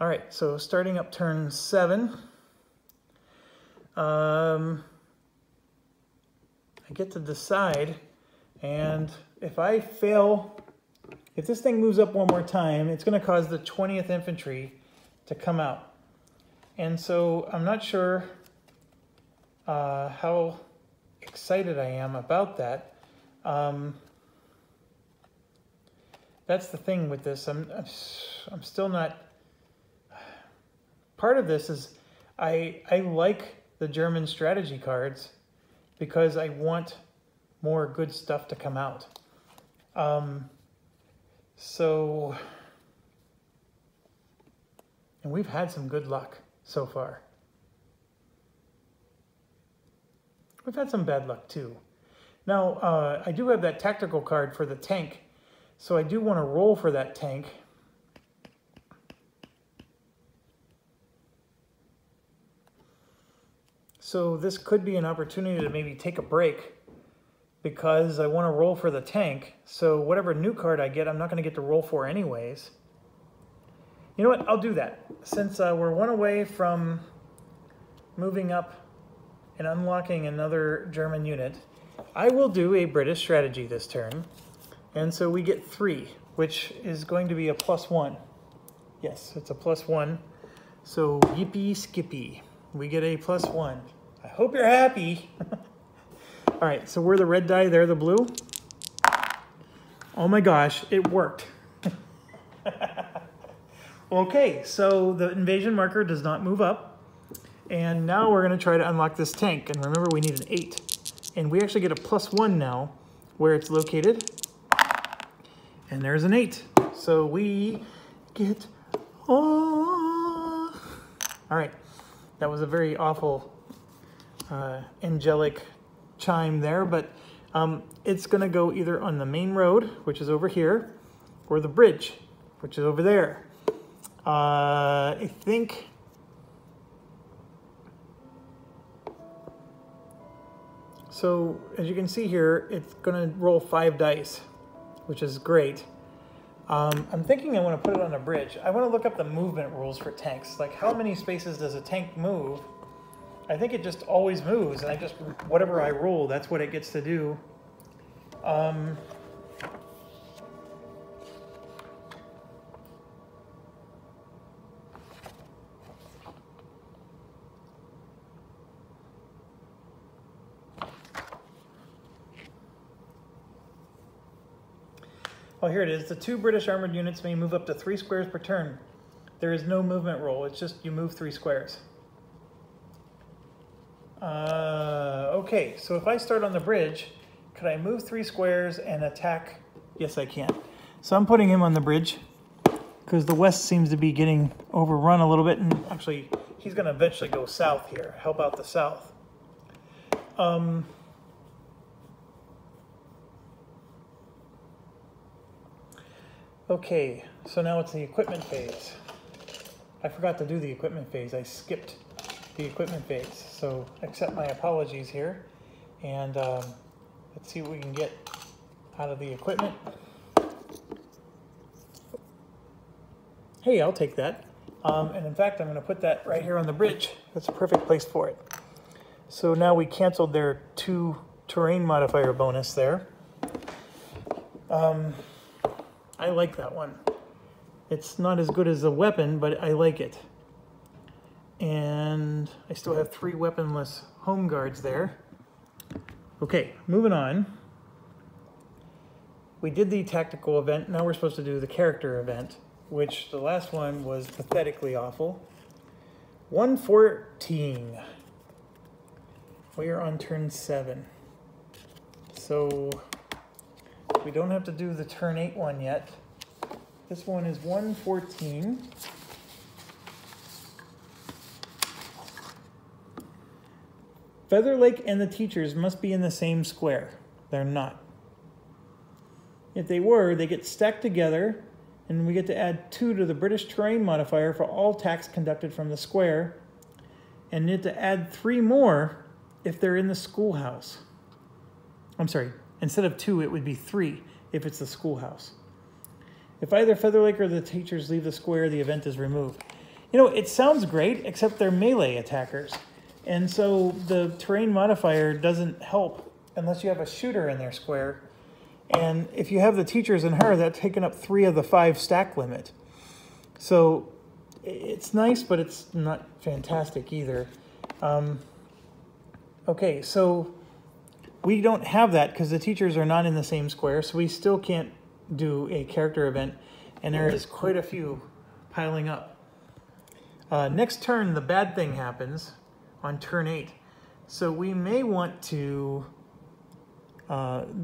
All right, so starting up turn 7. I get to decide, and if I fail, if this thing moves up one more time, it's going to cause the 20th Infantry to come out. And so I'm not sure how excited I am about that. That's the thing with this. I'm still not. Part of this is I like the German strategy cards because I want more good stuff to come out. So, and we've had some good luck so far. We've had some bad luck too. Now, I do have that tactical card for the tank, so I do want to roll for that tank. So this could be an opportunity to maybe take a break because I want to roll for the tank. So whatever new card I get, I'm not going to get to roll for anyways. You know what? I'll do that. Since we're one away from moving up and unlocking another German unit, I will do a British strategy this turn. And so we get 3, which is going to be a +1. Yes, it's a +1. So yippee skippy. We get a +1. I hope you're happy. All right, so we're the red die, they're the blue. Oh my gosh, it worked. Okay, so the invasion marker does not move up. And now we're gonna try to unlock this tank. And remember, we need an 8. And we actually get a +1 now where it's located. And there's an 8. So we get, oh. All right, that was a very awful angelic chime there, but it's gonna go either on the main road, which is over here, or the bridge, which is over there. I think so. As you can see here, it's gonna roll 5 dice, which is great. I'm thinking I want to put it on a bridge. I want to look up the movement rules for tanks. Like, how many spaces does a tank move? I think it just always moves, and whatever I roll, that's what it gets to do. Oh, here it is. The 2 British armored units may move up to 3 squares per turn. There is no movement roll. It's just you move 3 squares. Okay, so if I start on the bridge, could I move 3 squares and attack? Yes, I can. So I'm putting him on the bridge because the west seems to be getting overrun a little bit, and actually he's going to eventually go south here, help out the south. Okay, so now it's the equipment phase. I forgot to do the equipment phase. I skipped the equipment phase. So accept my apologies here. And let's see what we can get out of the equipment. Hey, I'll take that. And in fact, I'm going to put that right here on the bridge. That's a perfect place for it. So now we canceled their 2 terrain modifier bonus there. I like that one. It's not as good as a weapon, but I like it. And I still have 3 weaponless home guards there. Okay, moving on. We did the tactical event. Now we're supposed to do the character event, which the last one was pathetically awful. 114. We are on turn 7. So we don't have to do the turn 8 one yet. This one is 114. Feather Lake and the teachers must be in the same square. They're not. If they were, they get stacked together, and we get to add 2 to the British terrain modifier for all attacks conducted from the square, and need to add 3 more if they're in the schoolhouse. I'm sorry, instead of 2, it would be 3 if it's the schoolhouse. If either Feather Lake or the teachers leave the square, the event is removed. You know, it sounds great, except they're melee attackers. And so the terrain modifier doesn't help unless you have a shooter in their square. And if you have the teachers and her, that's taking up 3 of the 5 stack limit. So it's nice, but it's not fantastic either. Okay, so we don't have that because the teachers are not in the same square, so we still can't do a character event, and there is quite a few piling up. Next turn, the bad thing happens on turn 8. So we may want to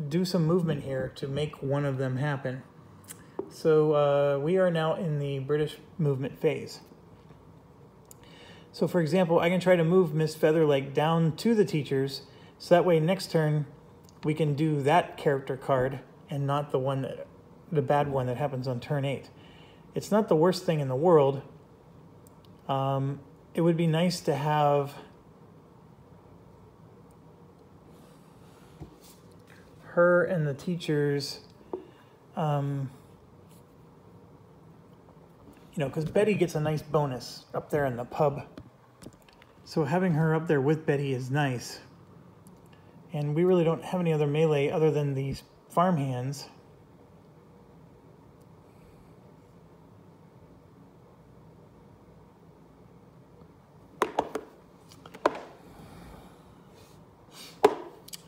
do some movement here to make one of them happen. So we are now in the British movement phase. So for example, I can try to move Miss Featherlake down to the teachers, so that way next turn we can do that character card and not the bad one that happens on turn 8. It's not the worst thing in the world. It would be nice to have her and the teachers, you know, because Betty gets a nice bonus up there in the pub. So having her up there with Betty is nice. And we really don't have any other melee other than these farmhands.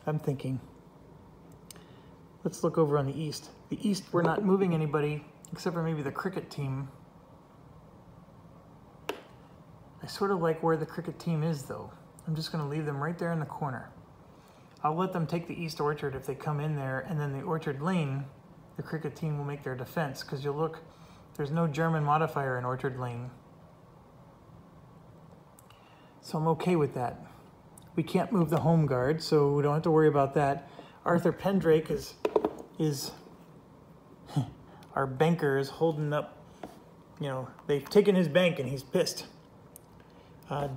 I'm thinking, let's look over on the east. The east, we're not moving anybody except for maybe the cricket team. I sort of like where the cricket team is though. I'm just going to leave them right there in the corner. I'll let them take the east orchard if they come in there, and then the orchard lane, the cricket team will make their defense, because you'll look, there's no German modifier in orchard lane. So I'm okay with that. We can't move the home guard, so we don't have to worry about that. Arthur Pendrake is our banker is holding up, you know, they've taken his bank and he's pissed.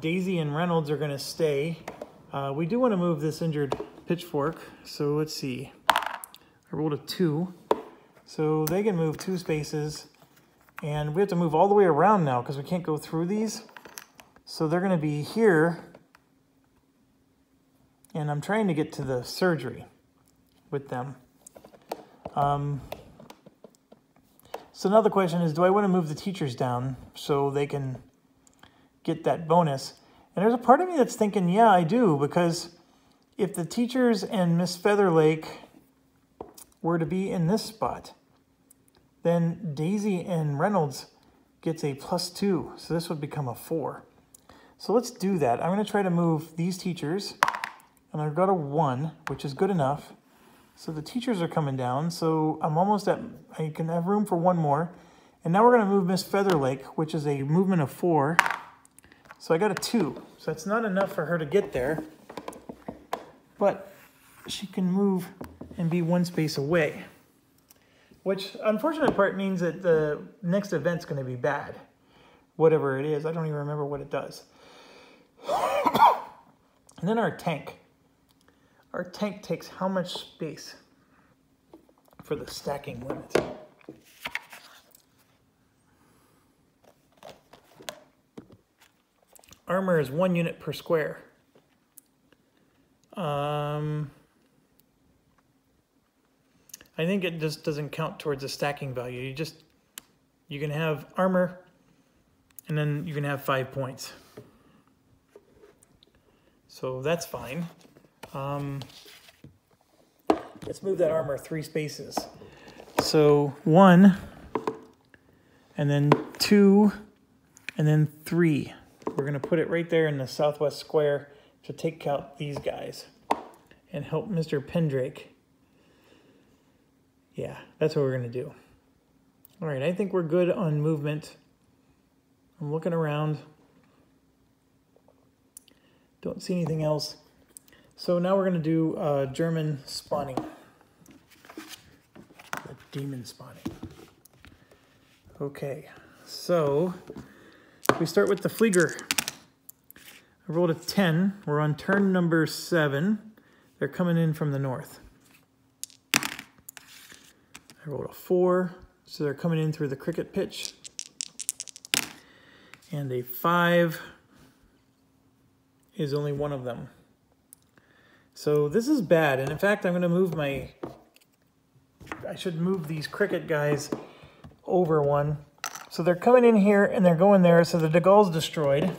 Daisy and Reynolds are going to stay. We do want to move this injured pitchfork, so let's see. I rolled a 2, so they can move 2 spaces, and we have to move all the way around now because we can't go through these. So they're going to be here, and I'm trying to get to the surgery with them. So now the question is, do I want to move the teachers down so they can get that bonus? And there's a part of me that's thinking, yeah, I do, because if the teachers and Miss Featherlake were to be in this spot, then Daisy and Reynolds gets a +2, so this would become a 4. So let's do that. I'm going to try to move these teachers, and I've got a 1, which is good enough. So the teachers are coming down, so I'm almost at, I can have room for 1 more. And now we're going to move Miss Featherlake, which is a movement of 4. So I got a 2. So that's not enough for her to get there. But she can move and be 1 space away. Which, unfortunate part, means that the next event's going to be bad. Whatever it is. I don't even remember what it does. And then our tank. Our tank takes how much space for the stacking limit? Armor is 1 unit per square. I think it just doesn't count towards the stacking value. You can have armor, and then you can have 5 points. So that's fine. Let's move that armor 3 spaces. So 1, and then 2, and then 3. We're going to put it right there in the southwest square to take out these guys and help Mr. Pendrake. Yeah, that's what we're going to do. All right, I think we're good on movement. I'm looking around. Don't see anything else. So now we're going to do German spawning. The demon spawning. Okay, so we start with the Flieger. I rolled a 10. We're on turn number 7. They're coming in from the north. I rolled a 4, so they're coming in through the cricket pitch. And a 5 is only one of them. So this is bad. And in fact, I'm going to move I should move these cricket guys over one. So they're coming in here and they're going there. So the de Gaulle's destroyed.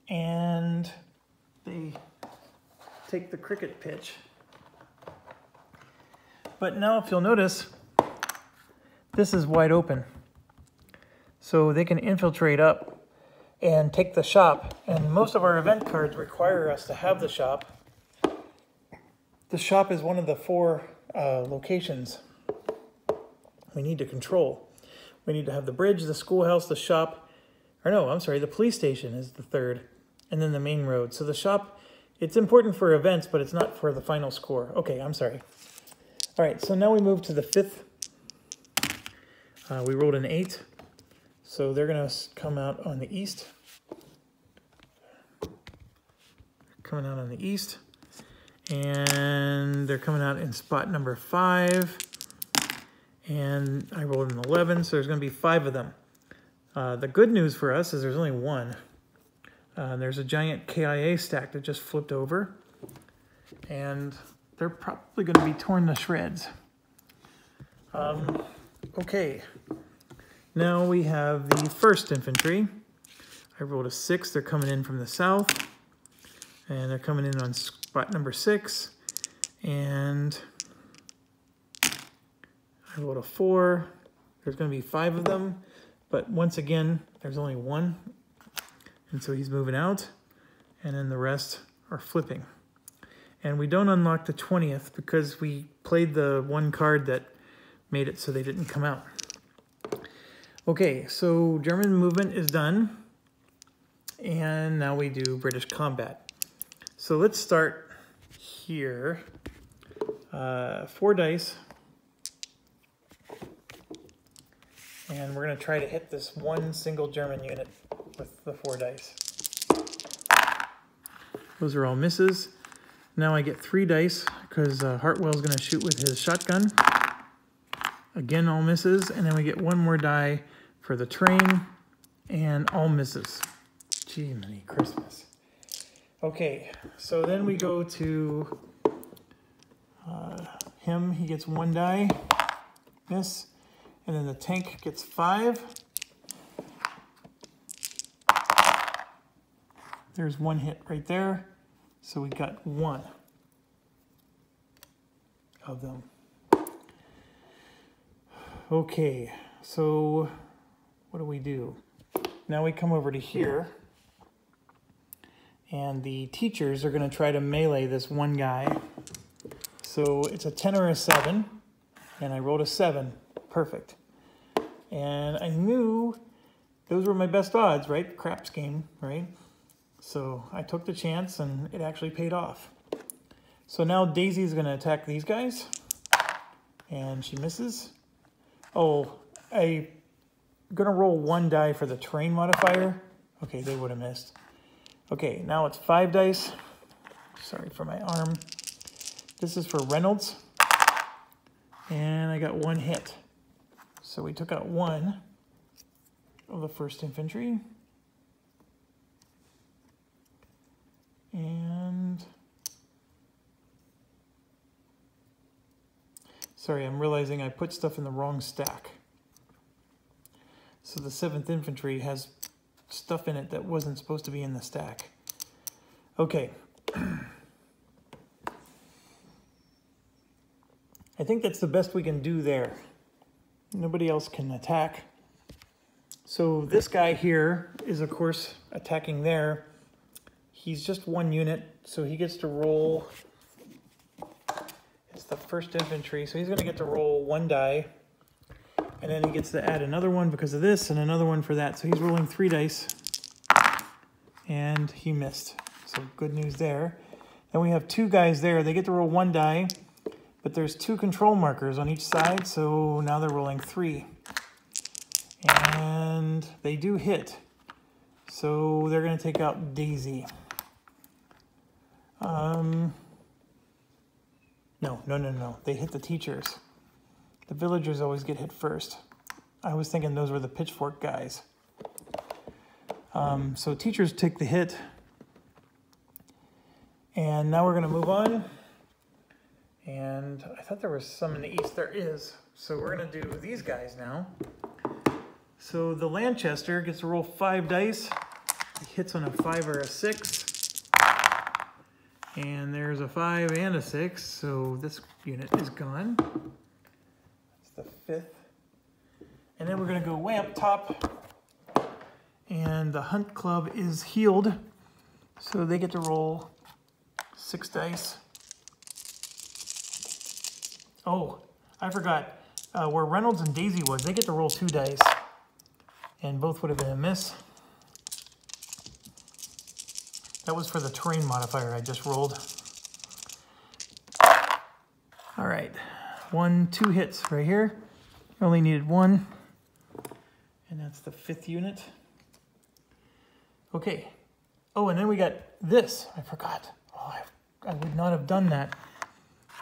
And they take the cricket pitch. But now if you'll notice, this is wide open. So they can infiltrate up and take the shop. And most of our event cards require us to have the shop. The shop is one of the 4 locations we need to control. We need to have the bridge, the schoolhouse, the shop, or no, I'm sorry, the police station is the 3rd, and then the main road. So the shop, it's important for events, but it's not for the final score. Okay, I'm sorry. All right, so now we move to the 5th. We rolled an 8, so they're gonna come out on the east. Coming out on the east. And they're coming out in spot number 5. And I rolled an 11, so there's going to be 5 of them. The good news for us is there's only 1. There's a giant KIA stack that just flipped over. And they're probably going to be torn to shreds. Okay. Now we have the 1st Infantry. I rolled a 6. They're coming in from the south. And they're coming in on spot number 6. And I rolled a 4. There's going to be 5 of them. But once again, there's only 1. And so he's moving out. And then the rest are flipping. And we don't unlock the 20th because we played the 1 card that made it so they didn't come out. Okay, so German movement is done. And now we do British combat. So let's start here. 4 dice. And we're going to try to hit this 1 single German unit with the 4 dice. Those are all misses. Now I get 3 dice because Hartwell's going to shoot with his shotgun. Again, all misses. And then we get 1 more die for the train. And all misses. Gee, many Christmas. Okay, so then we go to him. He gets 1 die. Miss. And then the tank gets 5. There's 1 hit right there. So we got 1 of them. Okay, so what do? Now we come over to here. And the teachers are going to try to melee this 1 guy. So it's a 10 or a 7. And I rolled a 7. Perfect. And I knew those were my best odds, right? Craps game, right? So I took the chance and it actually paid off. So now Daisy's going to attack these guys. And she misses. Oh, I'm going to roll 1 die for the terrain modifier. Okay, they would have missed. Okay, now it's 5 dice. Sorry for my arm. This is for Reynolds. And I got 1 hit. So we took out 1 of the 1st Infantry. And sorry, I'm realizing I put stuff in the wrong stack. So the 7th Infantry has stuff in it that wasn't supposed to be in the stack. Okay. I think that's the best we can do there. Nobody else can attack. So this guy here is, of course, attacking there. He's just 1 unit, so he gets to roll. It's the 1st Infantry, so he's going to get to roll 1 die. And then he gets to add another one because of this and another one for that. So he's rolling 3 dice. And he missed. So good news there. Then we have 2 guys there. They get to roll 1 die. But there's 2 control markers on each side. So now they're rolling 3. And they do hit. So they're going to take out Daisy. No. They hit the teachers. The villagers always get hit first. I was thinking those were the pitchfork guys. So teachers take the hit. And now we're going to move on. And I thought there was some in the east. There is. So we're going to do these guys now. So the Lanchester gets to roll 5 dice. He hits on a 5 or a 6. And there's a 5 and a 6. So this unit is gone. That's the 5th. And then we're going to go way up top. And the Hunt Club is healed. So they get to roll 6 dice. Oh, I forgot. Where Reynolds and Daisy was, they get to roll 2 dice. And both would have been a miss. That was for the terrain modifier I just rolled. All right, 2 hits right here. Only needed 1. And that's the 5th unit. Okay. Oh, and then we got this. I forgot. Oh, I would not have done that.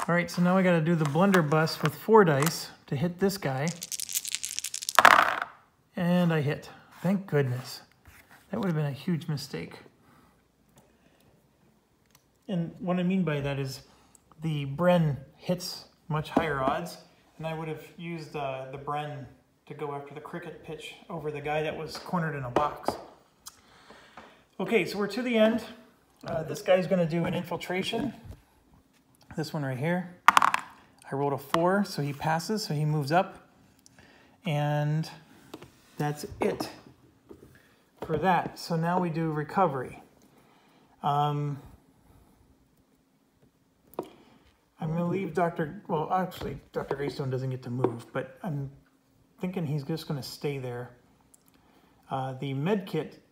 All right, so now I got to do the blunderbuss with 4 dice to hit this guy. And I hit. Thank goodness. That would have been a huge mistake. And what I mean by that is the Bren hits much higher odds, and I would have used the Bren to go after the cricket pitch over the guy that was cornered in a box. Okay, so we're to the end. This guy's going to do an infiltration. This one right here. I rolled a 4, so he passes, so he moves up. And that's it for that. So now we do recovery. I'm going to leave well, actually, Dr. Greystone doesn't get to move, but I'm thinking he's just going to stay there. The med kit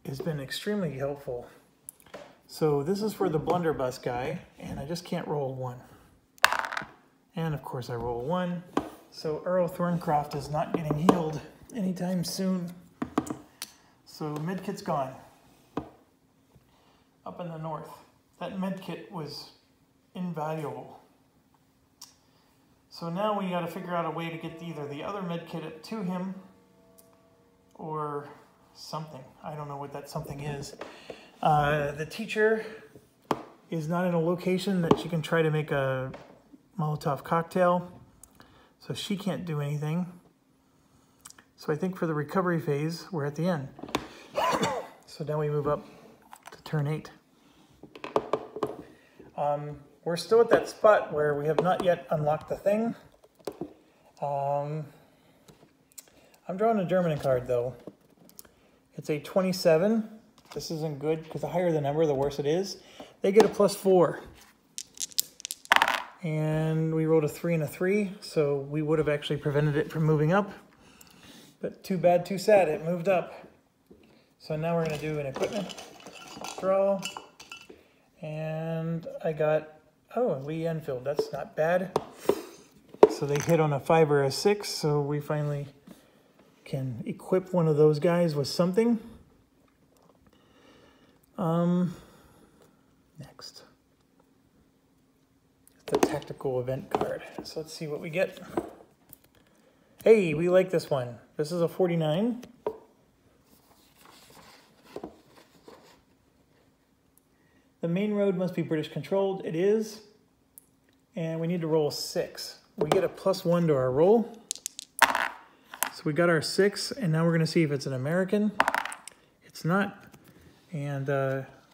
has been extremely helpful. So this is for the blunderbuss guy, and I just can't roll 1. And of course I roll 1. So Earl Thorncroft is not getting healed anytime soon. So medkit's gone. Up in the north. That medkit was invaluable. So now we got to figure out a way to get either the other medkit to him or something. I don't know what that something is. The teacher is not in a location that she can try to make a Molotov cocktail, so she can't do anything. So I think for the recovery phase, we're at the end. So now we move up to turn 8. We're still at that spot where we have not yet unlocked the thing. I'm drawing a German card though. It's a 27. This isn't good because the higher the number, the worse it is. They get a +4. And we rolled a 3 and a 3, so we would have actually prevented it from moving up. But too bad, too sad, it moved up. So now we're going to do an equipment draw. And I got, oh, Lee Enfield, that's not bad. So they hit on a 5 or a 6, so we finally can equip one of those guys with something. Next. The tactical event card. So let's see what we get. Hey, we like this one. This is a 49. The main road must be British controlled. It is. And we need to roll 6. We get a +1 to our roll. So we got our 6, and now we're going to see if it's an American. It's not. And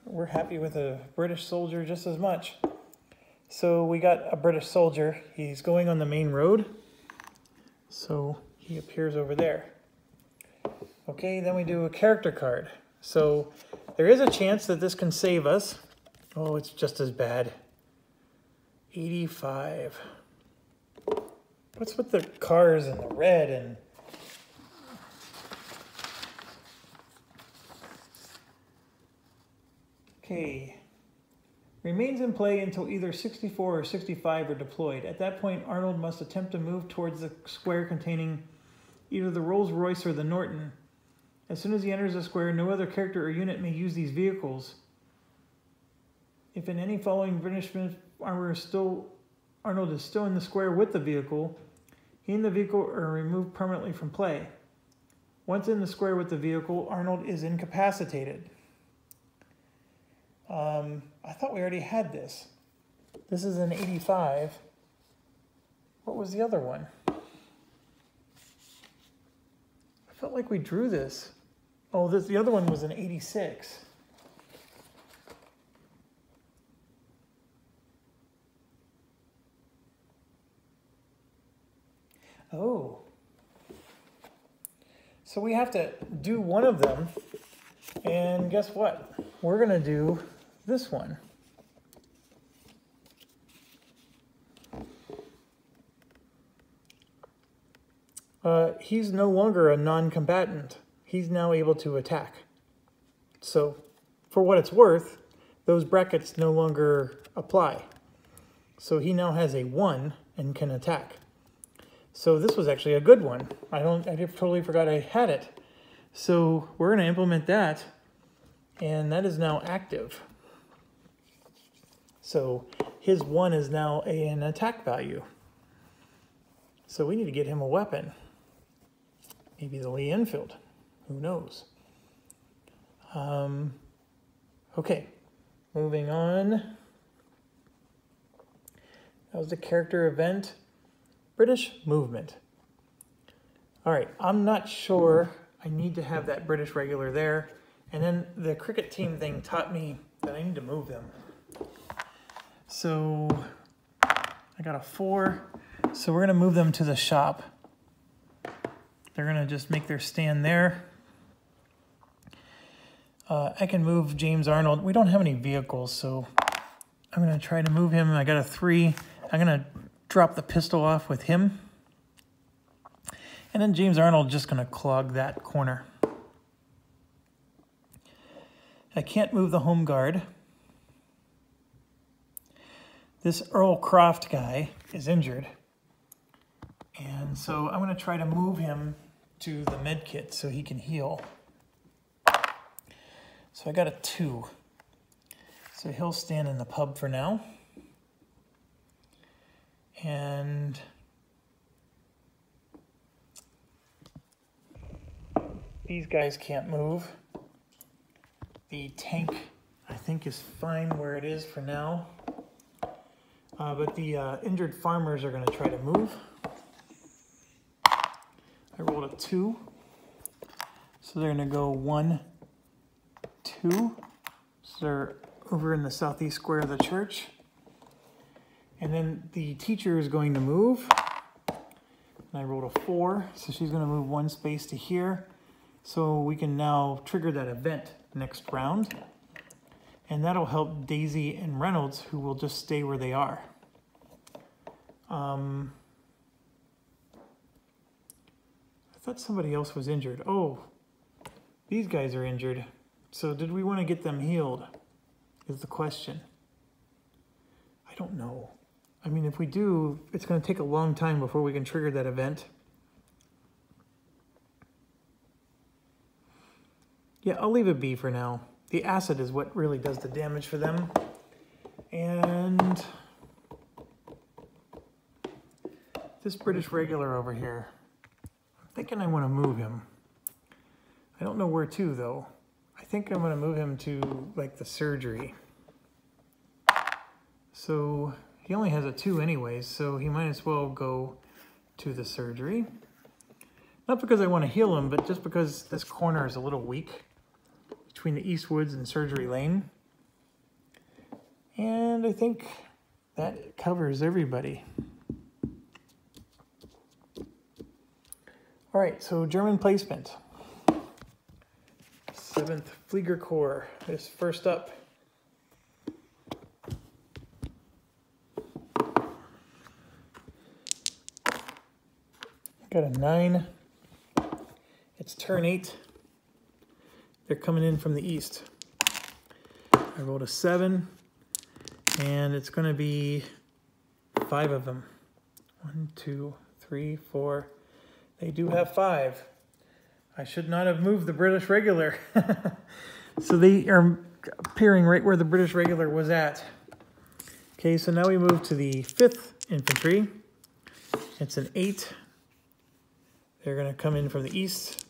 we're happy with a British soldier just as much. So we got a British soldier. He's going on the main road. So he appears over there. Okay, then we do a character card. So there is a chance that this can save us. Oh, it's just as bad. 85. What's with the cars and the red and... Okay. Remains in play until either 64 or 65 are deployed. At that point, Arnold must attempt to move towards the square containing either the Rolls-Royce or the Norton. As soon as he enters the square, no other character or unit may use these vehicles. If in any following British armor Arnold is still in the square with the vehicle, He and the vehicle are removed permanently from play. Once in the square with the vehicle, Arnold is incapacitated. I thought we already had this. This is an 85. What was the other one? I felt like we drew this. Oh, the other one was an 86. Oh. So we have to do one of them. And guess what? We're going to do this one. He's no longer a non-combatant. He's now able to attack. So, for what it's worth, those brackets no longer apply. So he now has a 1 and can attack. So this was actually a good one. I totally forgot I had it. So we're going to implement that, and that is now active. So his 1 is now an attack value. So we need to get him a weapon. Maybe the Lee Enfield. Who knows? Okay, moving on. That was the character event. British movement. All right, I'm not sure I need to have that British regular there. And then the cricket team thing taught me that I need to move them. So I got a 4. So we're gonna move them to the shop. They're gonna just make their stand there. I can move James Arnold. We don't have any vehicles, so I'm gonna try to move him. I got a 3. I'm gonna drop the pistol off with him. And then James Arnold just gonna clog that corner. I can't move the home guard. This Earl Croft guy is injured. And so I'm gonna try to move him to the med kit so he can heal. So I got a 2. So he'll stand in the pub for now. And these guys can't move. The tank, I think, is fine where it is for now. But the injured farmers are going to try to move. I rolled a 2. So they're going to go 1, 2. So they're over in the southeast square of the church. And then the teacher is going to move. And I rolled a 4, so she's going to move 1 space to here. So we can now trigger that event next round. And that'll help Daisy and Reynolds, who will just stay where they are. I thought somebody else was injured. Oh, these guys are injured. So did we want to get them healed, is the question. I don't know. I mean, if we do, it's going to take a long time before we can trigger that event. Yeah, I'll leave it be for now. The acid is what really does the damage for them. And this British regular over here, I'm thinking I want to move him. I don't know where to, though. I think I'm going to move him to, like, the surgery. So he only has a 2 anyways, so he might as well go to the surgery. Not because I want to heal him, but just because this corner is a little weak between the Eastwoods and Surgery Lane. And I think that covers everybody. All right, so German placement. 7th Flieger Corps is first up. Got a 9. It's turn 8. They're coming in from the east. I rolled a 7, and it's going to be 5 of them. 1, 2, 3, 4. They do have 5. I should not have moved the British regular. So they are appearing right where the British regular was at. Okay, so now we move to the 5th Infantry. It's an 8. They're going to come in from the east.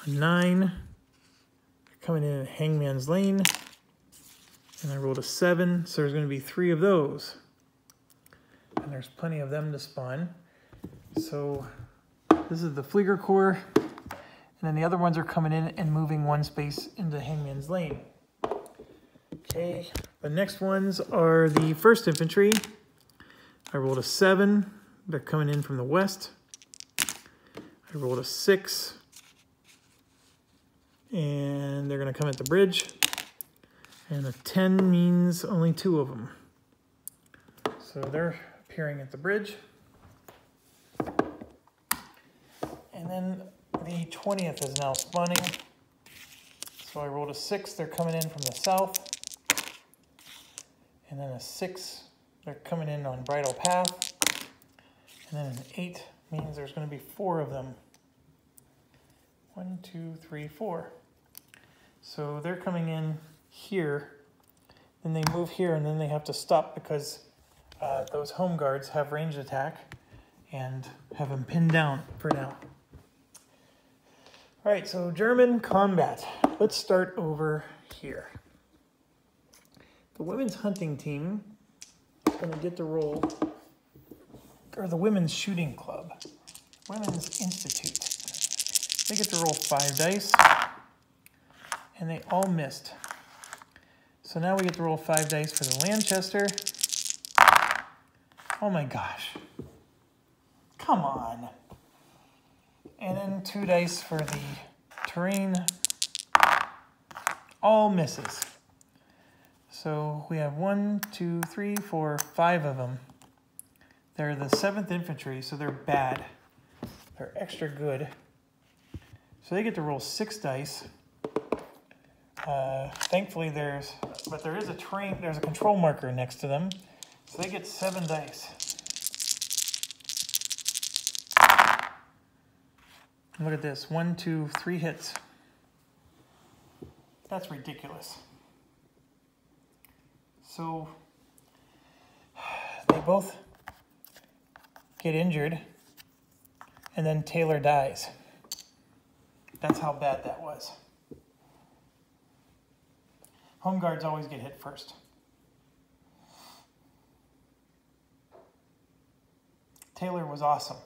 A 9. They're coming in at Hangman's Lane. And I rolled a 7, so there's going to be 3 of those. And there's plenty of them to spawn. So this is the Flieger Corps. And then the other ones are coming in and moving 1 space into Hangman's Lane. Okay, the next ones are the 1st Infantry. I rolled a 7. They're coming in from the west. I rolled a 6. And they're going to come at the bridge. And a 10 means only 2 of them. So they're appearing at the bridge. And then the 20th is now spawning. So I rolled a 6, they're coming in from the south. And then a 6, they're coming in on Bridle Path. And then an 8 means there's going to be 4 of them. 1, 2, 3, 4. So they're coming in here, then they move here, and then they have to stop because those home guards have ranged attack and have them pinned down for now. All right, so German combat. Let's start over here. The women's hunting team is going to get to roll, or the women's shooting club, Women's Institute. They get to roll 5 dice, and they all missed. So now we get to roll 5 dice for the Lanchester. Oh my gosh. Come on. And then 2 dice for the terrain. All misses. So we have 1, 2, 3, 4, 5 of them. They're the 7th Infantry, so they're bad. They're extra good. So they get to roll 6 dice. Thankfully there is a control marker next to them. So they get 7 dice. Look at this, 1, 2, 3 hits. That's ridiculous. So they both get injured, and then Taylor dies. That's how bad that was. Home guards always get hit first. Taylor was awesome.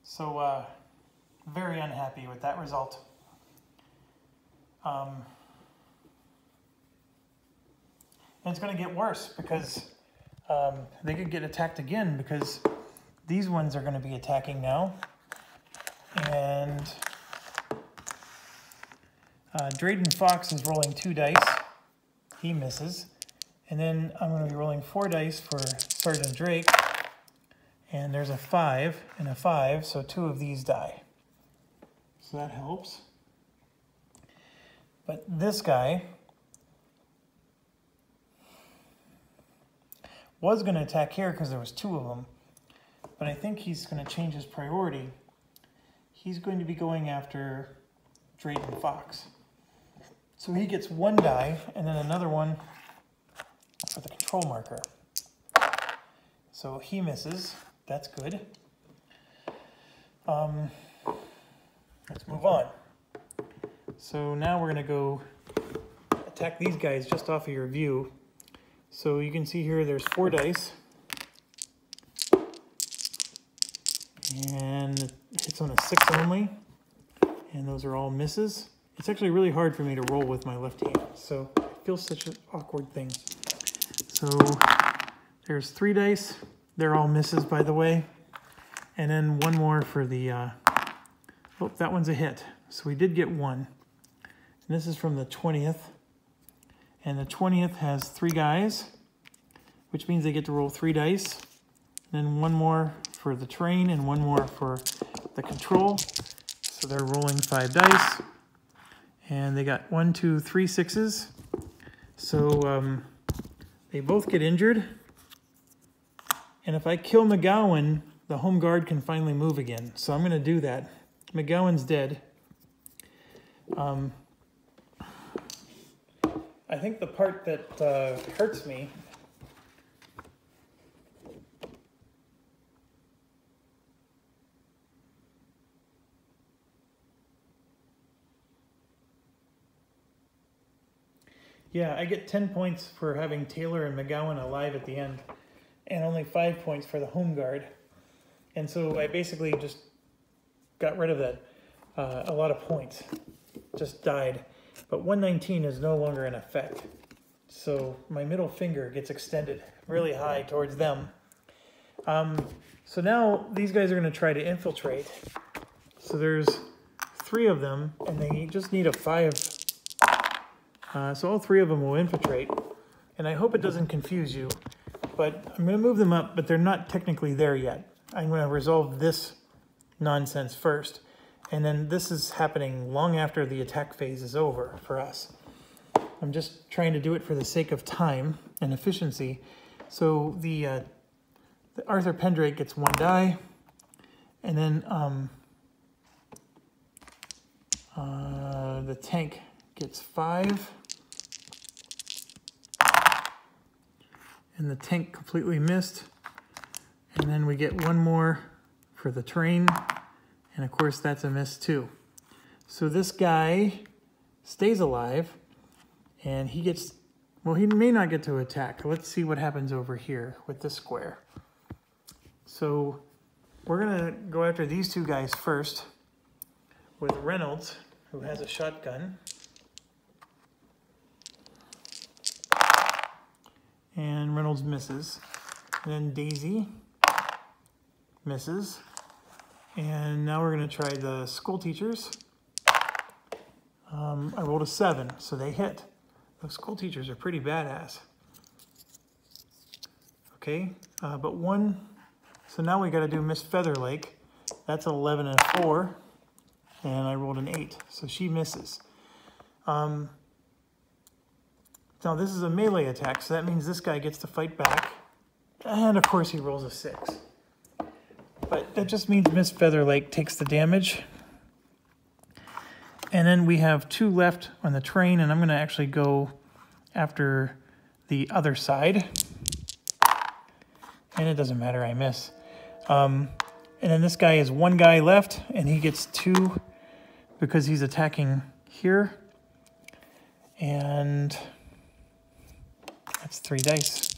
So, very unhappy with that result. And it's going to get worse because they could get attacked again because these ones are going to be attacking now. And Drayden Fox is rolling 2 dice. He misses. And then I'm going to be rolling 4 dice for Sergeant Drake. And there's a 5 and a 5, so 2 of these die. So that helps. But this guy was going to attack here because there was 2 of them. But I think he's going to change his priority. He's going to be going after Drayden Fox. So he gets 1 die and then another one for the control marker. So he misses. That's good. Let's move on. So now we're going to go attack these guys just off of your view. So you can see here there's 4 dice. And it hits on a 6 only. And those are all misses. It's actually really hard for me to roll with my left hand. So it feels such an awkward thing. So there's 3 dice. They're all misses, by the way. And then 1 more for the... oh, that one's a hit. So we did get 1. And this is from the 20th. And the 20th has 3 guys, which means they get to roll 3 dice. And then 1 more for the terrain and 1 more for the control. So they're rolling 5 dice. And they got 1, 2, 3 6s. So they both get injured. And if I kill McGowan, the home guard can finally move again. So I'm going to do that. McGowan's dead. I think the part that hurts me Yeah, I get 10 points for having Taylor and McGowan alive at the end, and only 5 points for the home guard. And so I basically just got rid of that. A lot of points just died. But 119 is no longer in effect. So my middle finger gets extended really high towards them. So now these guys are going to try to infiltrate. So there's 3 of them, and they just need a 5. So all 3 of them will infiltrate. And I hope it doesn't confuse you, but I'm going to move them up, but they're not technically there yet. I'm going to resolve this nonsense first. And then this is happening long after the attack phase is over for us. I'm just trying to do it for the sake of time and efficiency. So the Arthur Pendrake gets 1 die, and then the tank gets 5, and the tank completely missed, and then we get 1 more for the train, and of course that's a miss too. So this guy stays alive, and he gets, well, he may not get to attack. Let's see what happens over here with this square. So we're gonna go after these 2 guys first with Reynolds, who has a shotgun. And Reynolds misses. And then Daisy misses. And now we're gonna try the school teachers. I rolled a 7, so they hit. Those school teachers are pretty badass. Okay, but 1, so now we gotta do Miss Featherlake. That's 11 and a 4, and I rolled an 8, so she misses. Now this is a melee attack, so that means this guy gets to fight back. And of course he rolls a 6. But that just means Miss Featherlake takes the damage. And then we have 2 left on the train, and I'm going to actually go after the other side. And it doesn't matter, I miss. And then this guy is 1 guy left, and he gets 2 because he's attacking here. And that's 3 dice.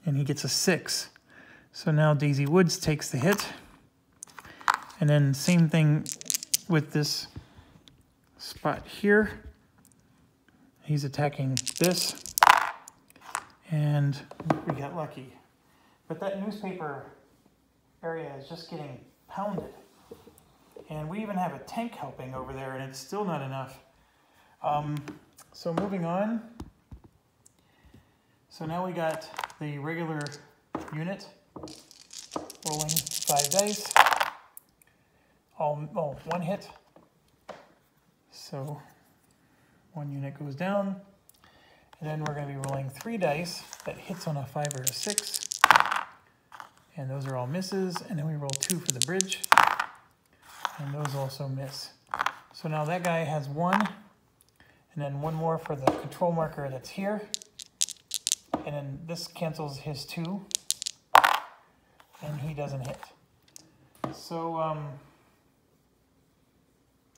And he gets a 6. So now Daisy Woods takes the hit. And then same thing with this spot here. He's attacking this. And we got lucky. But that newspaper area is just getting pounded. And we even have a tank helping over there, and it's still not enough. So moving on. So now we got the regular unit rolling 5 dice. Oh, 1 hit. So 1 unit goes down. And then we're going to be rolling 3 dice that hits on a 5 or a 6. And those are all misses. And then we roll 2 for the bridge. And those also miss. So now that guy has 1. And then 1 more for the control marker that's here. And then this cancels his 2. And he doesn't hit. So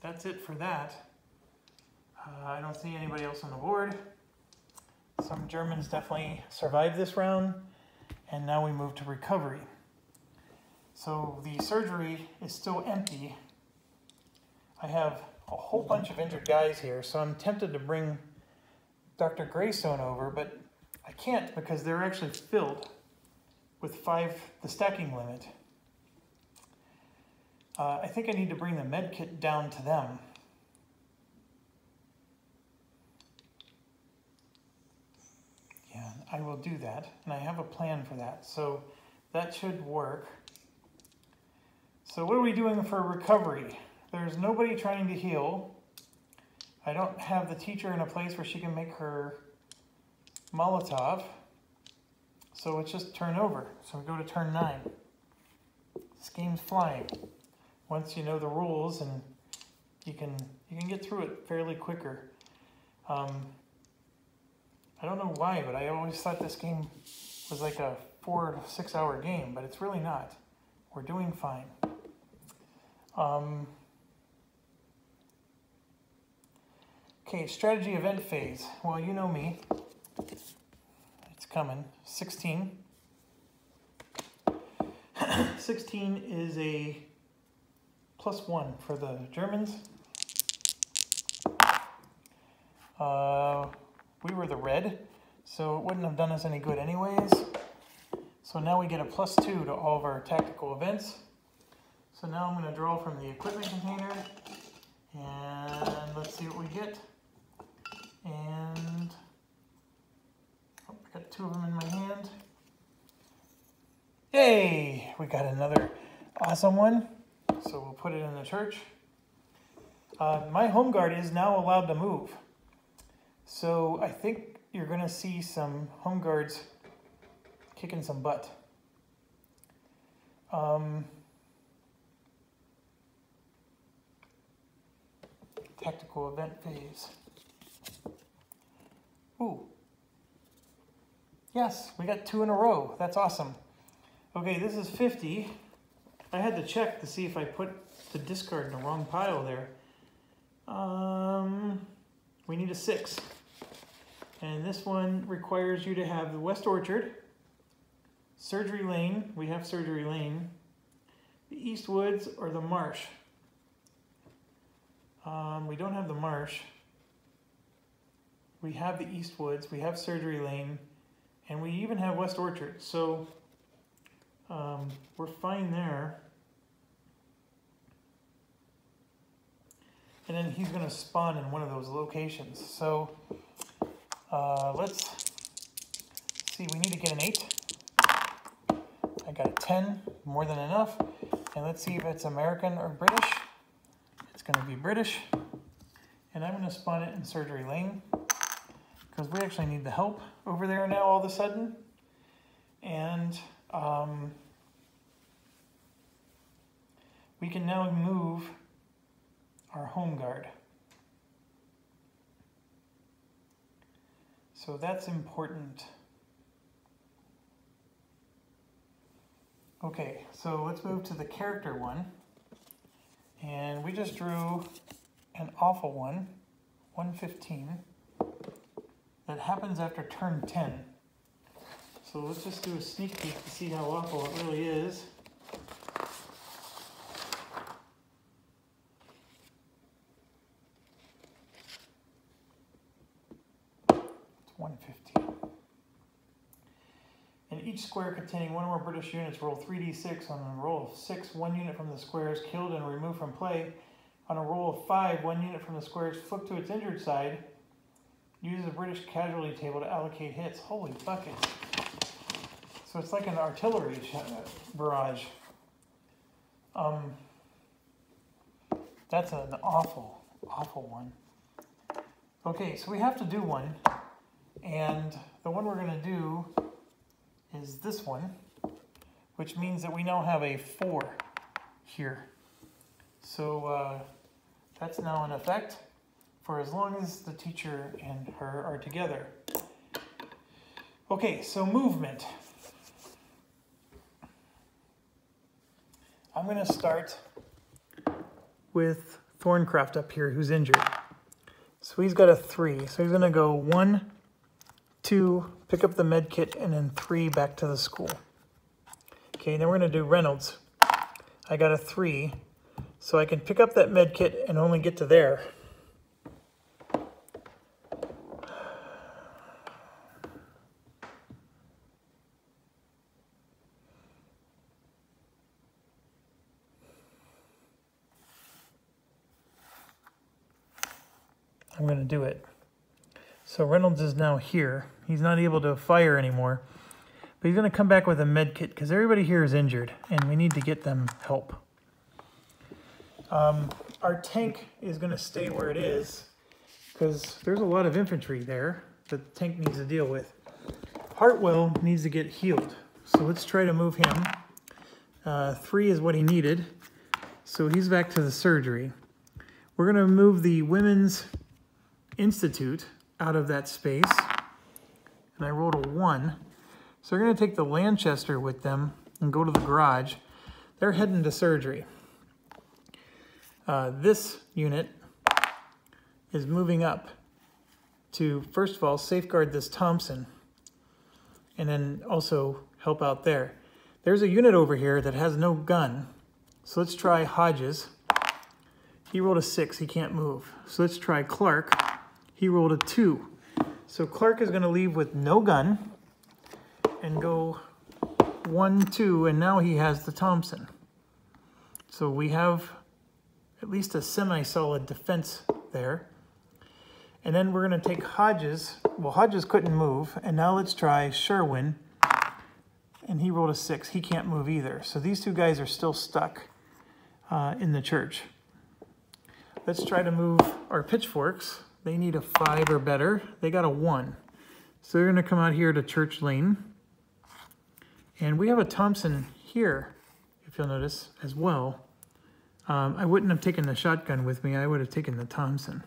that's it for that. I don't see anybody else on the board. Some Germans definitely survived this round. And now we move to recovery. So the surgery is still empty. I have a whole bunch of injured guys here, so I'm tempted to bring Dr. Greystone over, but I can't because they're actually filled with 5, the stacking limit. I think I need to bring the med kit down to them. Yeah, I will do that, and I have a plan for that, so that should work. So what are we doing for recovery? There's nobody trying to heal. I don't have the teacher in a place where she can make her Molotov. So it's just turn over. So we go to turn 9. This game's flying. Once you know the rules, and you can get through it fairly quicker. I don't know why, but I always thought this game was like a 4 to 6 hour game, but it's really not. We're doing fine. Okay, strategy event phase. Well, you know me. It's coming. 16. 16 is a +1 for the Germans. We were the red, so it wouldn't have done us any good anyways. So now we get a +2 to all of our tactical events. So now I'm going to draw from the equipment container, and let's see what we get. And I got 2 of them in my hand. Yay! We got another awesome one. So we'll put it in the church. My home guard is now allowed to move. So I think you're going to see some home guards kicking some butt. Tactical event phase. Ooh. Yes, we got 2 in a row. That's awesome. Okay, this is 50. I had to check to see if I put the discard in the wrong pile there. We need a 6. And this one requires you to have the West Orchard, Surgery Lane, we have Surgery Lane, the East Woods, or the Marsh. We don't have the Marsh. We have the East Woods, we have Surgery Lane, and we even have West Orchard. So we're fine there. And then he's going to spawn in one of those locations. So let's see, we need to get an 8. I got a 10, more than enough. And let's see if it's American or British. It's going to be British. And I'm going to spawn it in Surgery Lane, because we actually need the help over there now all of a sudden. And we can now move our home guard. So that's important. Okay, so let's move to the character one. And we just drew an awful one, 115, that happens after turn 10. So let's just do a sneak peek to see how awful it really is. It's 115. In each square containing one or more British units, roll 3d6. On a roll of 6, 1 unit from the square is killed and removed from play. On a roll of 5, 1 unit from the square is flipped to its injured side. Use the British casualty table to allocate hits. Holy buckets. So it's like an artillery barrage. That's an awful, awful one. Okay, so we have to do one. And the one we're going to do is this one, which means that we now have a 4 here. So that's now in effect for as long as the teacher and her are together. Okay, so movement. I'm going to start with Thorncraft up here, who's injured. So he's got a 3. So he's going to go 1, 2, pick up the med kit, and then 3 back to the school. Okay, then we're going to do Reynolds. I got a 3, so I can pick up that med kit and only get to there. I'm going to do it. So Reynolds is now here. He's not able to fire anymore, but he's going to come back with a med kit because everybody here is injured and we need to get them help. Our tank is going to stay where it is because there's a lot of infantry there that the tank needs to deal with. Hartwell needs to get healed, so let's try to move him. 3 is what he needed, so he's back to the surgery. We're going to move the Women's Institute out of that space, and I rolled a 1. So they're going to take the Lanchester with them and go to the garage. They're heading to surgery. This unit is moving up to, first of all, safeguard this Thompson and then also help out there. There's a unit over here that has no gun. So let's try Hodges. He rolled a 6, he can't move. So let's try Clark. He rolled a 2. So Clark is gonna leave with no gun and go 1, 2, and now he has the Thompson. So we have at least a semi-solid defense there. And then we're gonna take Hodges. Well, Hodges couldn't move, and now let's try Sherwin. And he rolled a 6, he can't move either. So these two guys are still stuck in the church. Let's try to move our pitchforks. They need a 5 or better. They got a 1. So they're gonna come out here to Church Lane. And we have a Thompson here, if you'll notice, as well. I wouldn't have taken the shotgun with me. I would have taken the Thompson.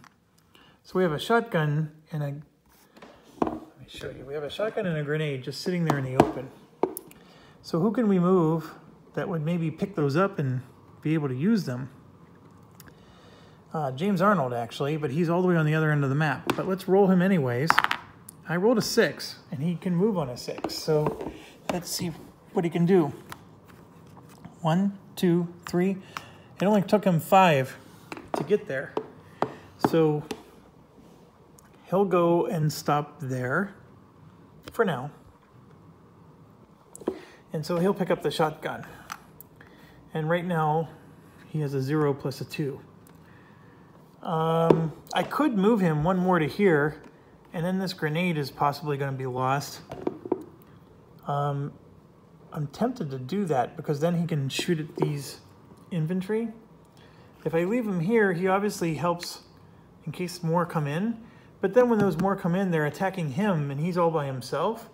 So we have a shotgun and a, let me show you. We have a shotgun and a grenade just sitting there in the open. So who can we move that would maybe pick those up and be able to use them? James Arnold, actually, but he's all the way on the other end of the map. But let's roll him anyways. I rolled a 6, and he can move on a 6. So let's see what he can do. 1, 2, 3. It only took him 5 to get there. So he'll go and stop there for now. And so he'll pick up the shotgun. And right now, he has a 0 plus a 2. I could move him 1 more to here, and then this grenade is possibly going to be lost. I'm tempted to do that because then he can shoot at these infantry. If I leave him here, he obviously helps in case more come in. But then when those more come in, they're attacking him and he's all by himself.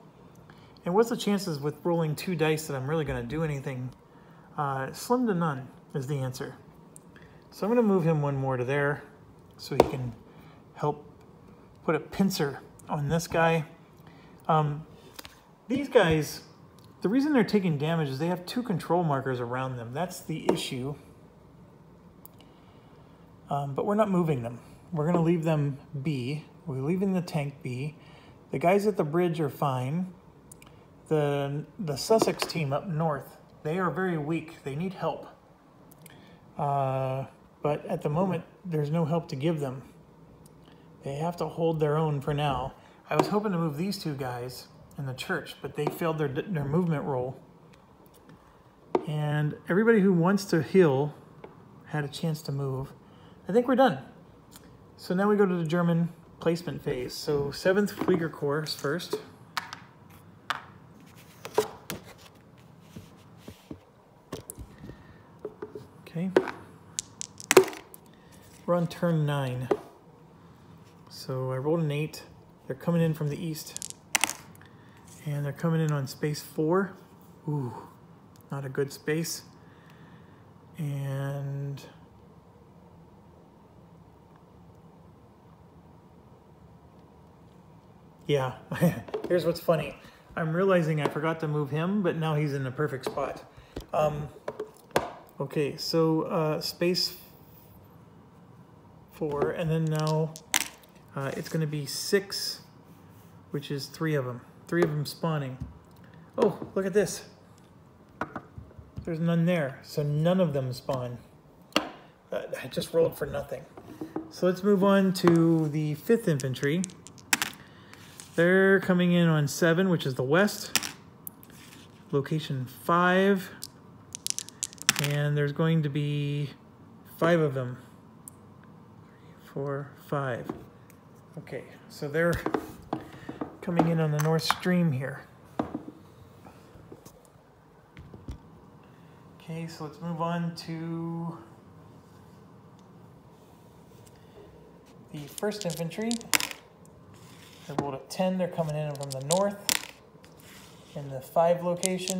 And what's the chances with rolling 2 dice that I'm really going to do anything? Slim to none is the answer. So I'm going to move him 1 more to there so he can help put a pincer on this guy. These guys, the reason they're taking damage is they have 2 control markers around them. That's the issue. But we're not moving them. We're going to leave them be. We're leaving the tank be. The guys at the bridge are fine. The Sussex team up north, they are very weak. They need help. But at the moment, there's no help to give them. They have to hold their own for now. I was hoping to move these 2 guys in the church, but they failed their movement roll. And everybody who wants to heal had a chance to move. I think we're done. So now we go to the German placement phase. So 7th Flieger Corps is first. Okay. We're on turn 9. So I rolled an 8. They're coming in from the east. And they're coming in on space 4. Ooh, not a good space. And yeah, here's what's funny. I'm realizing I forgot to move him, but now he's in the perfect spot. Okay, so space 4, and then now it's going to be 6, which is 3 of them. 3 of them spawning. Oh, look at this. There's none there, so none of them spawn. I just rolled for nothing. So let's move on to the 5th Infantry. They're coming in on 7, which is the west. Location 5. And there's going to be 5 of them. 3, 4, 5. Okay, so they're coming in on the North Stream here. Okay, so let's move on to the 1st Infantry. They rolled a 10. They're coming in from the north in the 5 location.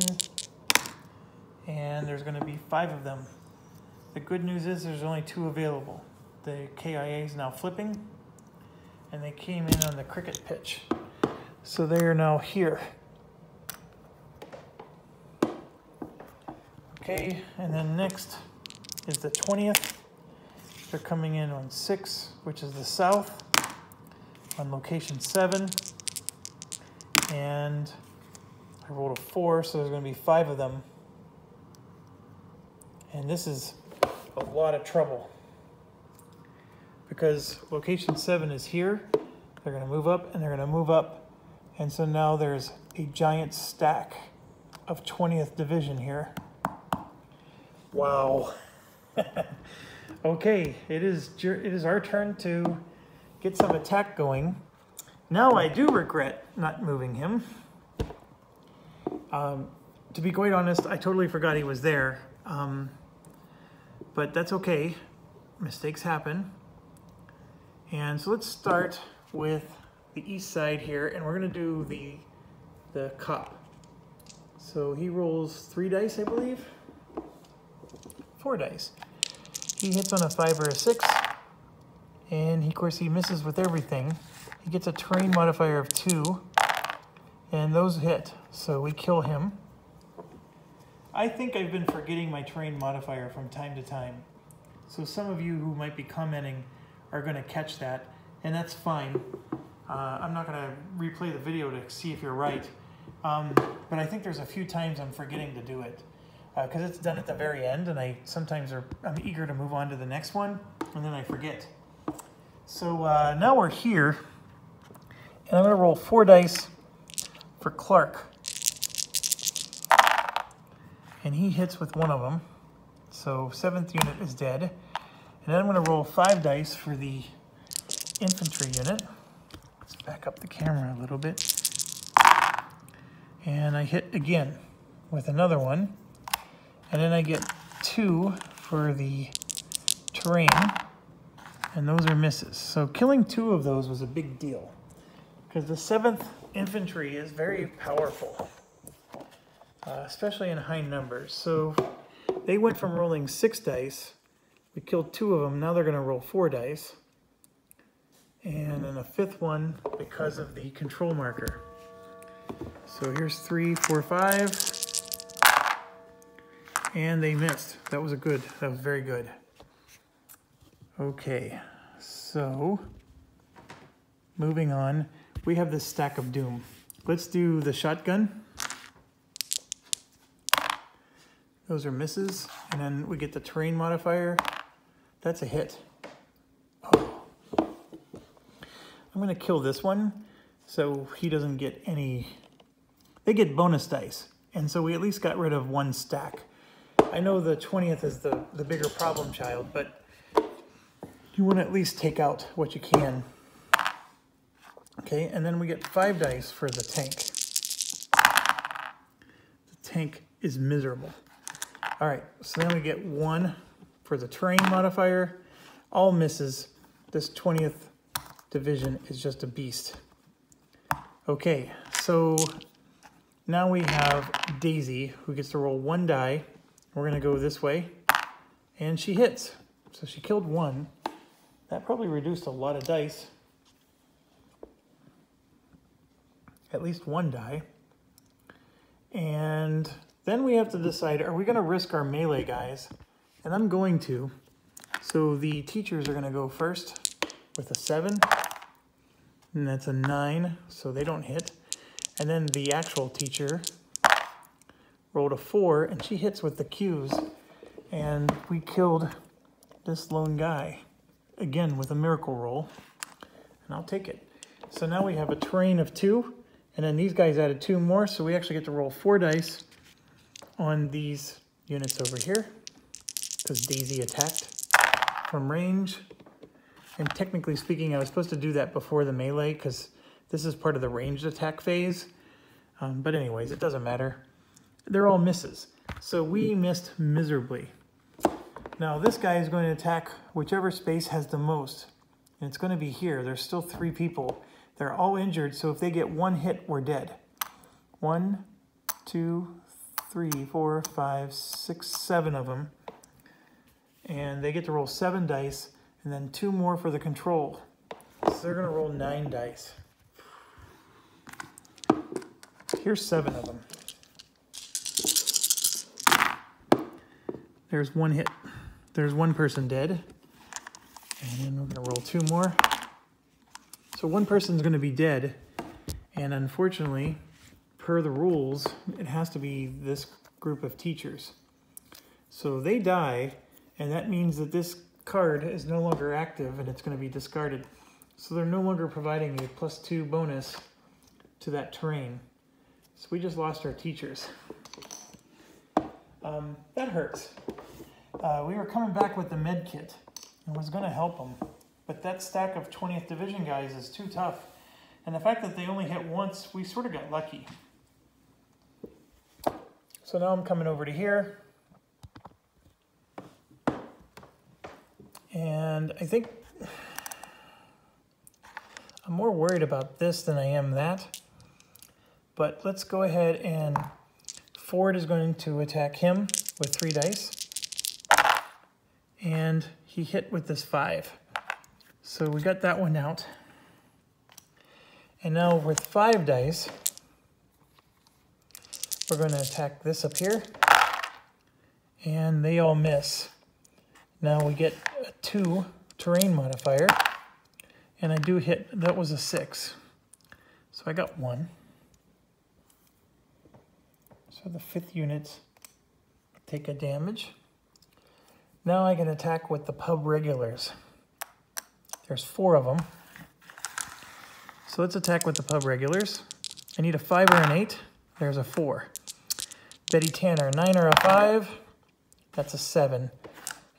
And there's going to be 5 of them. The good news is there's only 2 available. The KIA is now flipping, and they came in on the cricket pitch. So they are now here. Okay, and then next is the 20th. They're coming in on 6, which is the south. on location 7. And I rolled a 4, so there's going to be 5 of them. And this is a lot of trouble, because location 7 is here. They're going to move up and they're going to move up. And so now there's a giant stack of 20th Division here. Wow. Okay, it is our turn to get some attack going. Now I do regret not moving him. To be quite honest, I totally forgot he was there. But that's okay. Mistakes happen. And so let's start with the east side here, and we're going to do the cop. So he rolls 3 dice, I believe. 4 dice. He hits on a 5 or a 6, and of course he misses with everything. He gets a terrain modifier of 2, and those hit, so we kill him. I think I've been forgetting my terrain modifier from time to time, so some of you who might be commenting are going to catch that, and that's fine. I'm not going to replay the video to see if you're right, but I think there's a few times I'm forgetting to do it, because it's done at the very end, and I'm eager to move on to the next one, and then I forget. So now we're here, and I'm going to roll 4 dice for Clark. And he hits with 1 of them, so 7th unit is dead. And then I'm going to roll 5 dice for the infantry unit. Let's back up the camera a little bit. And I hit again with another one. And then I get 2 for the terrain, and those are misses. So killing 2 of those was a big deal, because the 7th infantry is very powerful. Especially in high numbers. So they went from rolling 6 dice. We killed 2 of them. Now they're going to roll 4 dice. And then a 5th one because of the control marker. So here's 3, 4, 5. And they missed. That was very good. Okay, so moving on. We have this stack of doom. Let's do the shotgun. Those are misses, and then we get the terrain modifier. That's a hit. Oh. I'm going to kill this one, so he doesn't get any... They get bonus dice, and so we at least got rid of 1 stack. I know the 20th is the bigger problem child, but you want to at least take out what you can. Okay, and then we get 5 dice for the tank. The tank is miserable. All right, so then we get 1 for the terrain modifier. All misses. This 20th Division is just a beast. Okay, so now we have Daisy, who gets to roll 1 die. We're going to go this way, and she hits. So she killed 1. That probably reduced a lot of dice. At least 1 die. And then we have to decide, are we going to risk our melee guys? And I'm going to. So the teachers are going to go first with a 7. And that's a 9, so they don't hit. And then the actual teacher rolled a 4, and she hits with the Qs. And we killed this lone guy, again with a miracle roll. And I'll take it. So now we have a terrain of 2. And then these guys added 2 more, so we actually get to roll 4 dice on these units over here, because Daisy attacked from range. And technically speaking, I was supposed to do that before the melee, because this is part of the ranged attack phase. But anyways, it doesn't matter. They're all misses. So we missed miserably. Now this guy is going to attack whichever space has the most. And it's going to be here. There's still 3 people. They're all injured, so if they get 1 hit, we're dead. 1, 2, 3, 4, 5, 6, 7 of them. And they get to roll 7 dice, and then 2 more for the control. So they're going to roll 9 dice. Here's 7 of them. There's 1 hit. There's 1 person dead. And then we're going to roll 2 more. So one person's going to be dead, and unfortunately, per the rules, it has to be this group of teachers. So they die, and that means that this card is no longer active and it's going to be discarded. So they're no longer providing a +2 bonus to that terrain. So we just lost our teachers. That hurts. We were coming back with the med kit and was going to help them, but that stack of 20th Division guys is too tough. And the fact that they only hit once, we sort of got lucky. So now I'm coming over to here. And I think I'm more worried about this than I am that. But let's go ahead and Ford is going to attack him with 3 dice. And he hit with this 5. So we got that one out. And now with 5 dice, we're going to attack this up here. And they all miss. Now we get a 2 terrain modifier. And I do hit, that was a 6. So I got 1. So the 5th units take a damage. Now I can attack with the pub regulars. There's 4 of them. So let's attack with the pub regulars. I need a 5 or an 8. There's a 4. Betty Tanner, 9 or a 5. That's a 7.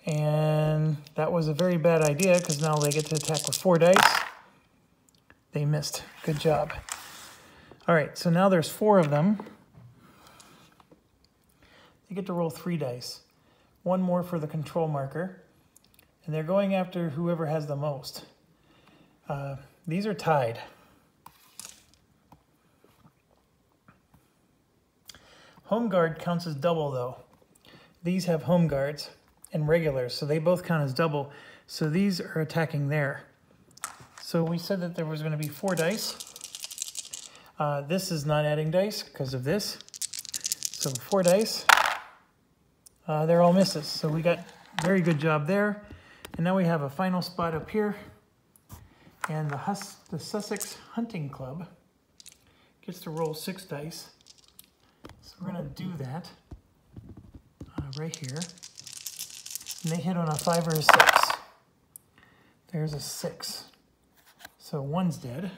And that was a very bad idea because now they get to attack with 4 dice. They missed. Good job. All right, so now there's 4 of them. They get to roll 3 dice. 1 more for the control marker. And they're going after whoever has the most. These are tied. Home guard counts as double though. These have home guards and regulars, so they both count as double. So these are attacking there. So we said that there was going to be 4 dice. This is not adding dice because of this. So 4 dice. They're all misses. So we got very good job there. And now we have a final spot up here. And the Sussex Hunting Club gets to roll 6 dice. So we're going to do that right here. And they hit on a 5 or a 6. There's a 6. So 1's dead.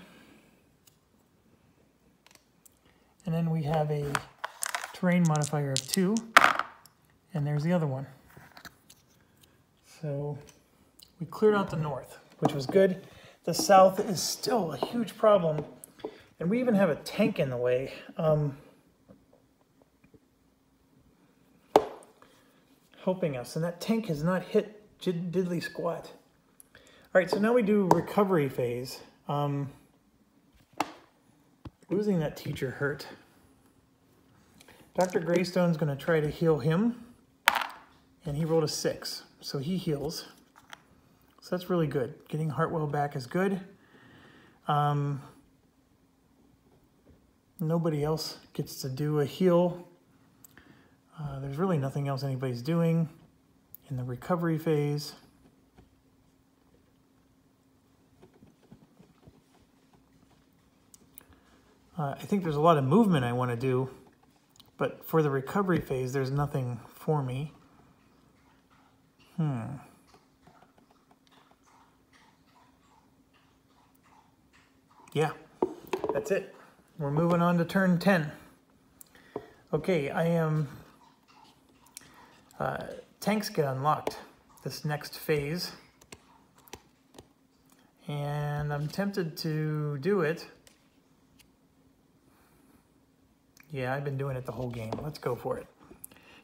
And then we have a terrain modifier of 2. And there's the other one. So we cleared out the north, which was good. The south is still a huge problem. And we even have a tank in the way. Helping us. And that tank has not hit diddly squat. All right, so now we do recovery phase. Losing that teacher hurt. Dr. Greystone's going to try to heal him. And he rolled a 6, so he heals. So that's really good. Getting Hartwell back is good. Nobody else gets to do a heal. There's really nothing else anybody's doing in the recovery phase. I think there's a lot of movement I want to do, but for the recovery phase, there's nothing for me. Yeah, that's it. We're moving on to turn 10. Okay, I am... tanks get unlocked this next phase. And I'm tempted to do it. Yeah, I've been doing it the whole game. Let's go for it.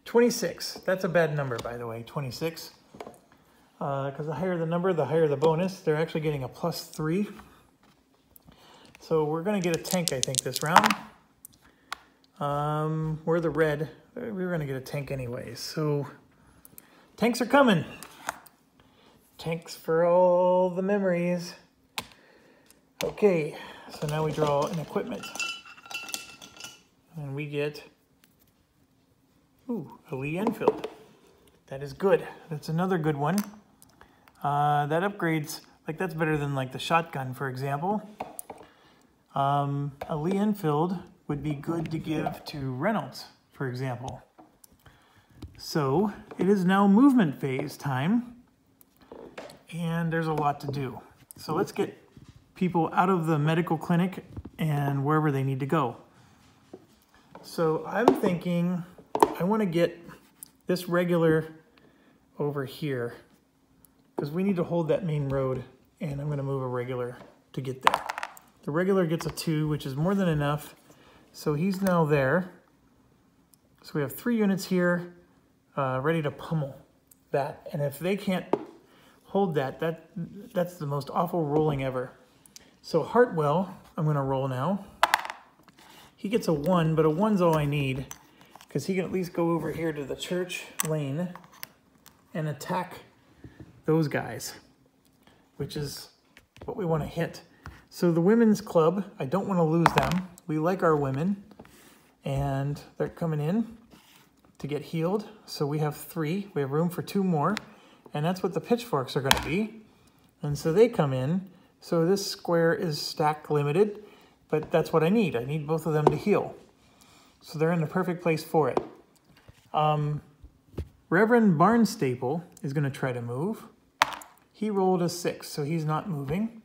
26. That's a bad number, by the way, 26. Because the higher the number, the higher the bonus. They're actually getting a +3. So we're going to get a tank, I think, this round. We're the red. We were going to get a tank anyways. So tanks are coming. Tanks for all the memories. Okay, so now we draw an equipment. And we get, a Lee Enfield. That is good. That's another good one. That upgrades Like that's better than like the shotgun, for example. A Lee Enfield would be good to give to Reynolds, for example. So it is now movement phase time, and there's a lot to do. So let's get people out of the medical clinic and wherever they need to go. So I'm thinking I want to get this regular over here because we need to hold that main road, and I'm going to move a regular to get there. The regular gets a 2, which is more than enough. So he's now there. So we have 3 units here ready to pummel that. And if they can't hold that, that's the most awful rolling ever. So Hartwell, I'm going to roll now. He gets a 1, but a 1's all I need because he can at least go over here to the church lane and attack those guys, which is what we want to hit. So the women's club, I don't want to lose them. We like our women, and they're coming in to get healed. So we have 3. We have room for 2 more, and that's what the pitchforks are going to be. And so they come in. So this square is stack limited, but that's what I need. I need both of them to heal. So they're in the perfect place for it. Reverend Barnstaple is going to try to move. He rolled a 6, so he's not moving.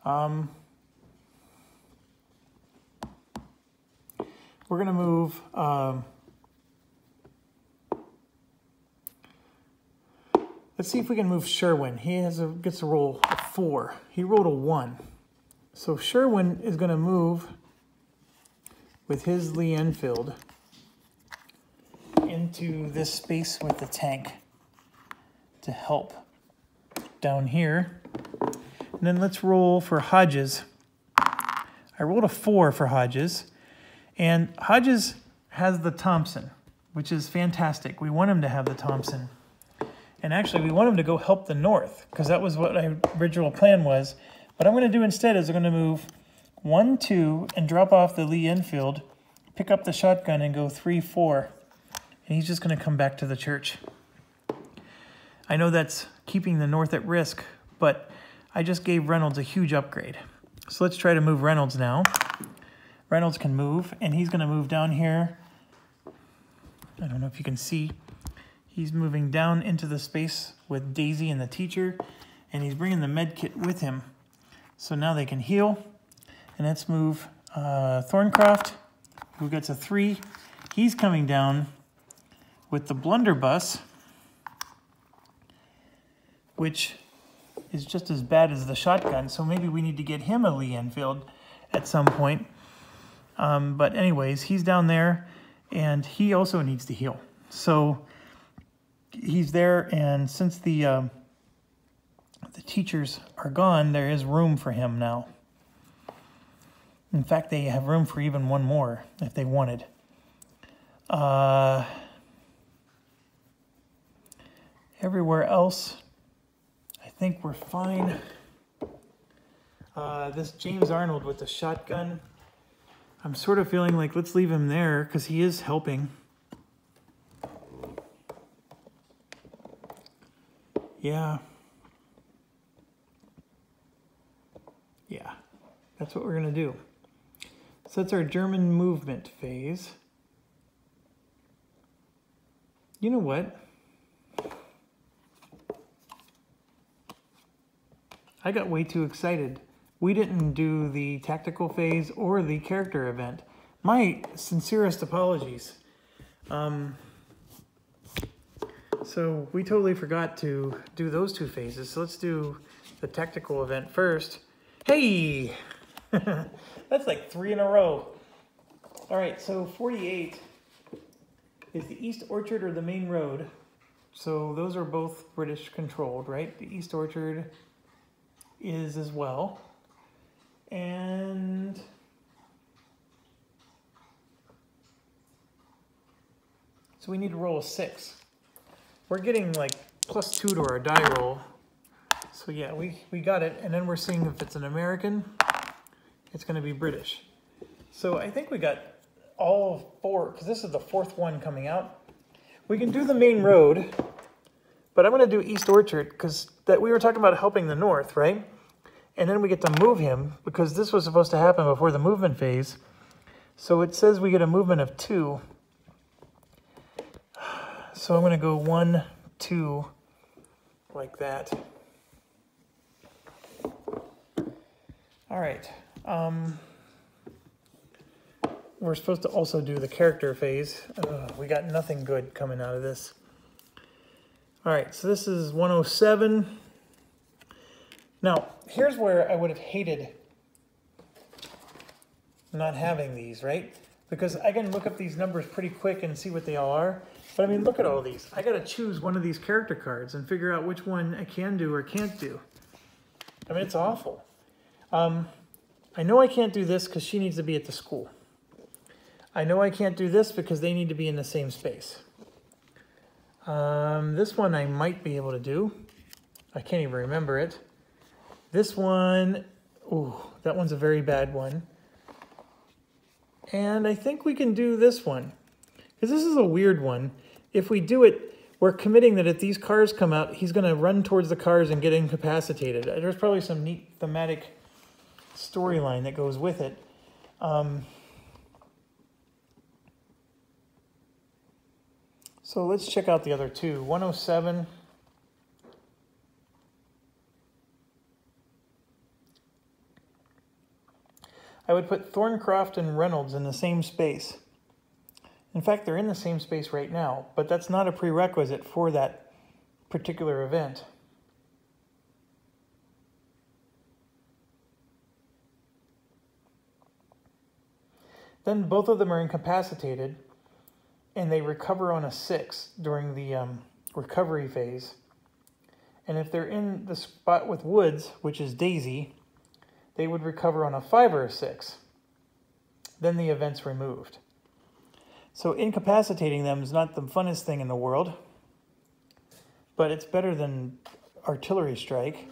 We're going to move let's see if we can move Sherwin. He gets to roll a 4. He rolled a 1. So Sherwin is going to move with his Lee Enfield into this space with the tank to help down here. And then let's roll for Hodges. I rolled a 4 for Hodges. And Hodges has the Thompson, which is fantastic. We want him to have the Thompson. And actually, we want him to go help the North, because that was what my original plan was. What I'm going to do instead is I'm going to move 1, 2, and drop off the Lee Enfield, pick up the shotgun, and go 3, 4. And he's just going to come back to the church. I know that's keeping the North at risk, but I just gave Reynolds a huge upgrade. So let's try to move Reynolds now. Reynolds can move, and he's going to move down here. I don't know if you can see. He's moving down into the space with Daisy and the teacher, and he's bringing the med kit with him. So now they can heal. And let's move Thorncroft, who gets a 3. He's coming down with the blunderbuss, which is just as bad as the shotgun. So maybe we need to get him a Lee Enfield at some point. But anyways, he's down there, and he also needs to heal. So he's there, and since the teachers are gone, there is room for him now. In fact, they have room for even 1 more if they wanted. Everywhere else, I think we're fine. This James Arnold with the shotgun, I'm sort of feeling like let's leave him there because he is helping. Yeah. Yeah, that's what we're going to do. So that's our German movement phase. You know what? I got way too excited. We didn't do the tactical phase or the character event. My sincerest apologies. So we totally forgot to do those 2 phases. So let's do the tactical event first. Hey! That's like 3 in a row. All right, so 48 is the East Orchard or the main road. So those are both British controlled, right? The East Orchard is as well. And so we need to roll a 6. We're getting like +2 to our die roll. So yeah, we got it. And then we're seeing if it's an American, it's going to be British. So I think we got all 4, because this is the 4th one coming out. We can do the main road, but I'm going to do East Orchard because that we were talking about helping the north, right? And then we get to move him because this was supposed to happen before the movement phase. So it says we get a movement of 2. So I'm going to go 1, 2, like that. All right. We're supposed to also do the character phase. We got nothing good coming out of this. All right, so this is 107. Now, here's where I would have hated not having these, right? Because I can look up these numbers pretty quick and see what they all are. But I mean, look at all these. I got to choose one of these character cards and figure out which one I can do or can't do. I mean, it's awful. I know I can't do this because she needs to be at the school. I know I can't do this because they need to be in the same space. This one I might be able to do. I can't even remember it. This one, ooh, that one's a very bad one. And I think we can do this one, because this is a weird one. If we do it, we're committing that if these cars come out, he's going to run towards the cars and get incapacitated. There's probably some neat thematic storyline that goes with it. So let's check out the other two. 107. I would put Thorncroft and Reynolds in the same space. In fact, they're in the same space right now, but that's not a prerequisite for that particular event. Then both of them are incapacitated, and they recover on a 6 during the recovery phase. And if they're in the spot with Woods, which is Daisy, they would recover on a 5 or a 6. Then the event's removed. So incapacitating them is not the funnest thing in the world, but it's better than artillery strike.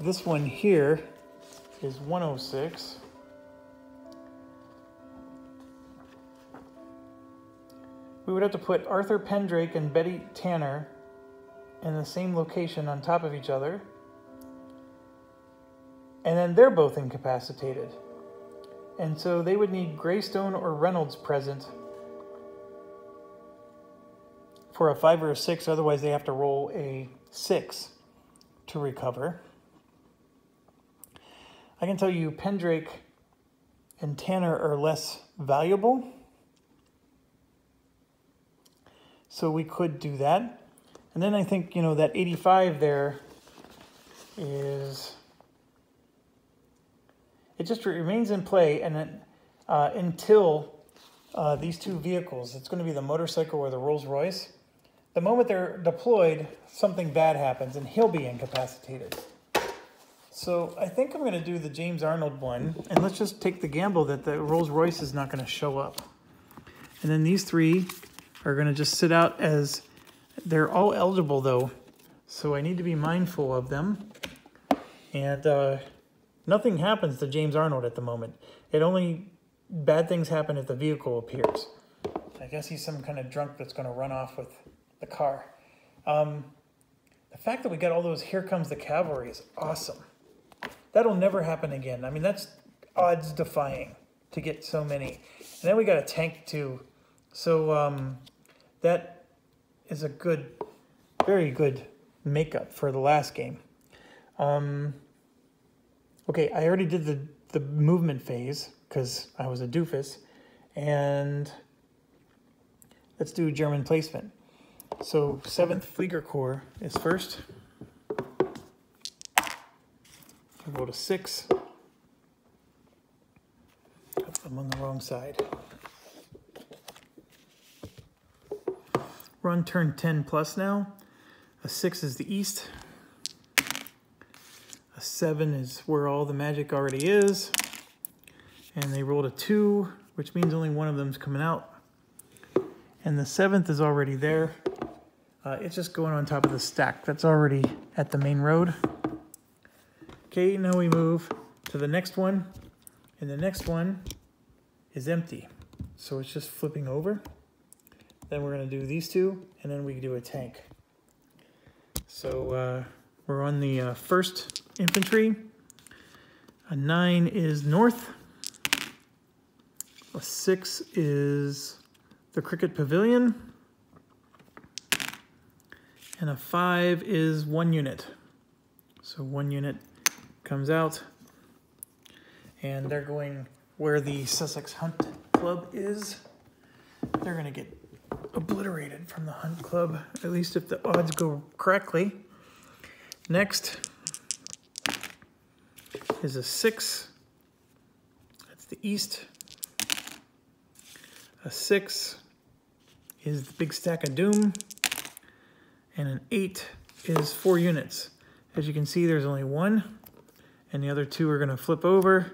This one here is 106. We would have to put Arthur Pendrake and Betty Tanner in the same location on top of each other. And then they're both incapacitated. And so they would need Greystone or Reynolds present for a 5 or a 6. Otherwise, they have to roll a 6 to recover. I can tell you Pendrake and Tanner are less valuable. So we could do that. And then I think, you know, that 85 there is... It just remains in play, and then until these two vehicles, it's going to be the motorcycle or the Rolls Royce. The moment they're deployed, something bad happens, and he'll be incapacitated. So I think I'm going to do the James Arnold one, and let's just take the gamble that the Rolls Royce is not going to show up. And then these three are going to just sit out as, they're all eligible though, so I need to be mindful of them. And nothing happens to James Arnold at the moment. It only, bad things happen if the vehicle appears. I guess he's some kind of drunk that's going to run off with the car. The fact that we got all those Here Comes the Cavalry is awesome. That'll never happen again. I mean, that's odds defying to get so many. And then we got a tank too. So that is a good, very good makeup for the last game. Okay, I already did the movement phase because I was a doofus. And let's do German placement. So 7th Flieger Corps is first. I rolled a 6. I'm on the wrong side. We're on turn 10 plus now. A 6 is the east. A 7 is where all the magic already is. And they rolled a 2, which means only one of them's coming out. And the 7th is already there. It's just going on top of the stack that's already at the main road. Okay, now we move to the next one. And the next one is empty. So it's just flipping over. Then we're going to do these two, and then we do a tank. So we're on the 1st Infantry. A 9 is north. A 6 is the Cricket Pavilion. And a 5 is 1 unit. So 1 unit comes out. And they're going where the Sussex Hunt Club is. They're going to get obliterated from the Hunt Club, at least if the odds go correctly. Next is a 6. That's the east. A 6 is the big stack of doom. And an 8 is 4 units. As you can see, there's only 1, and the other 2 are going to flip over.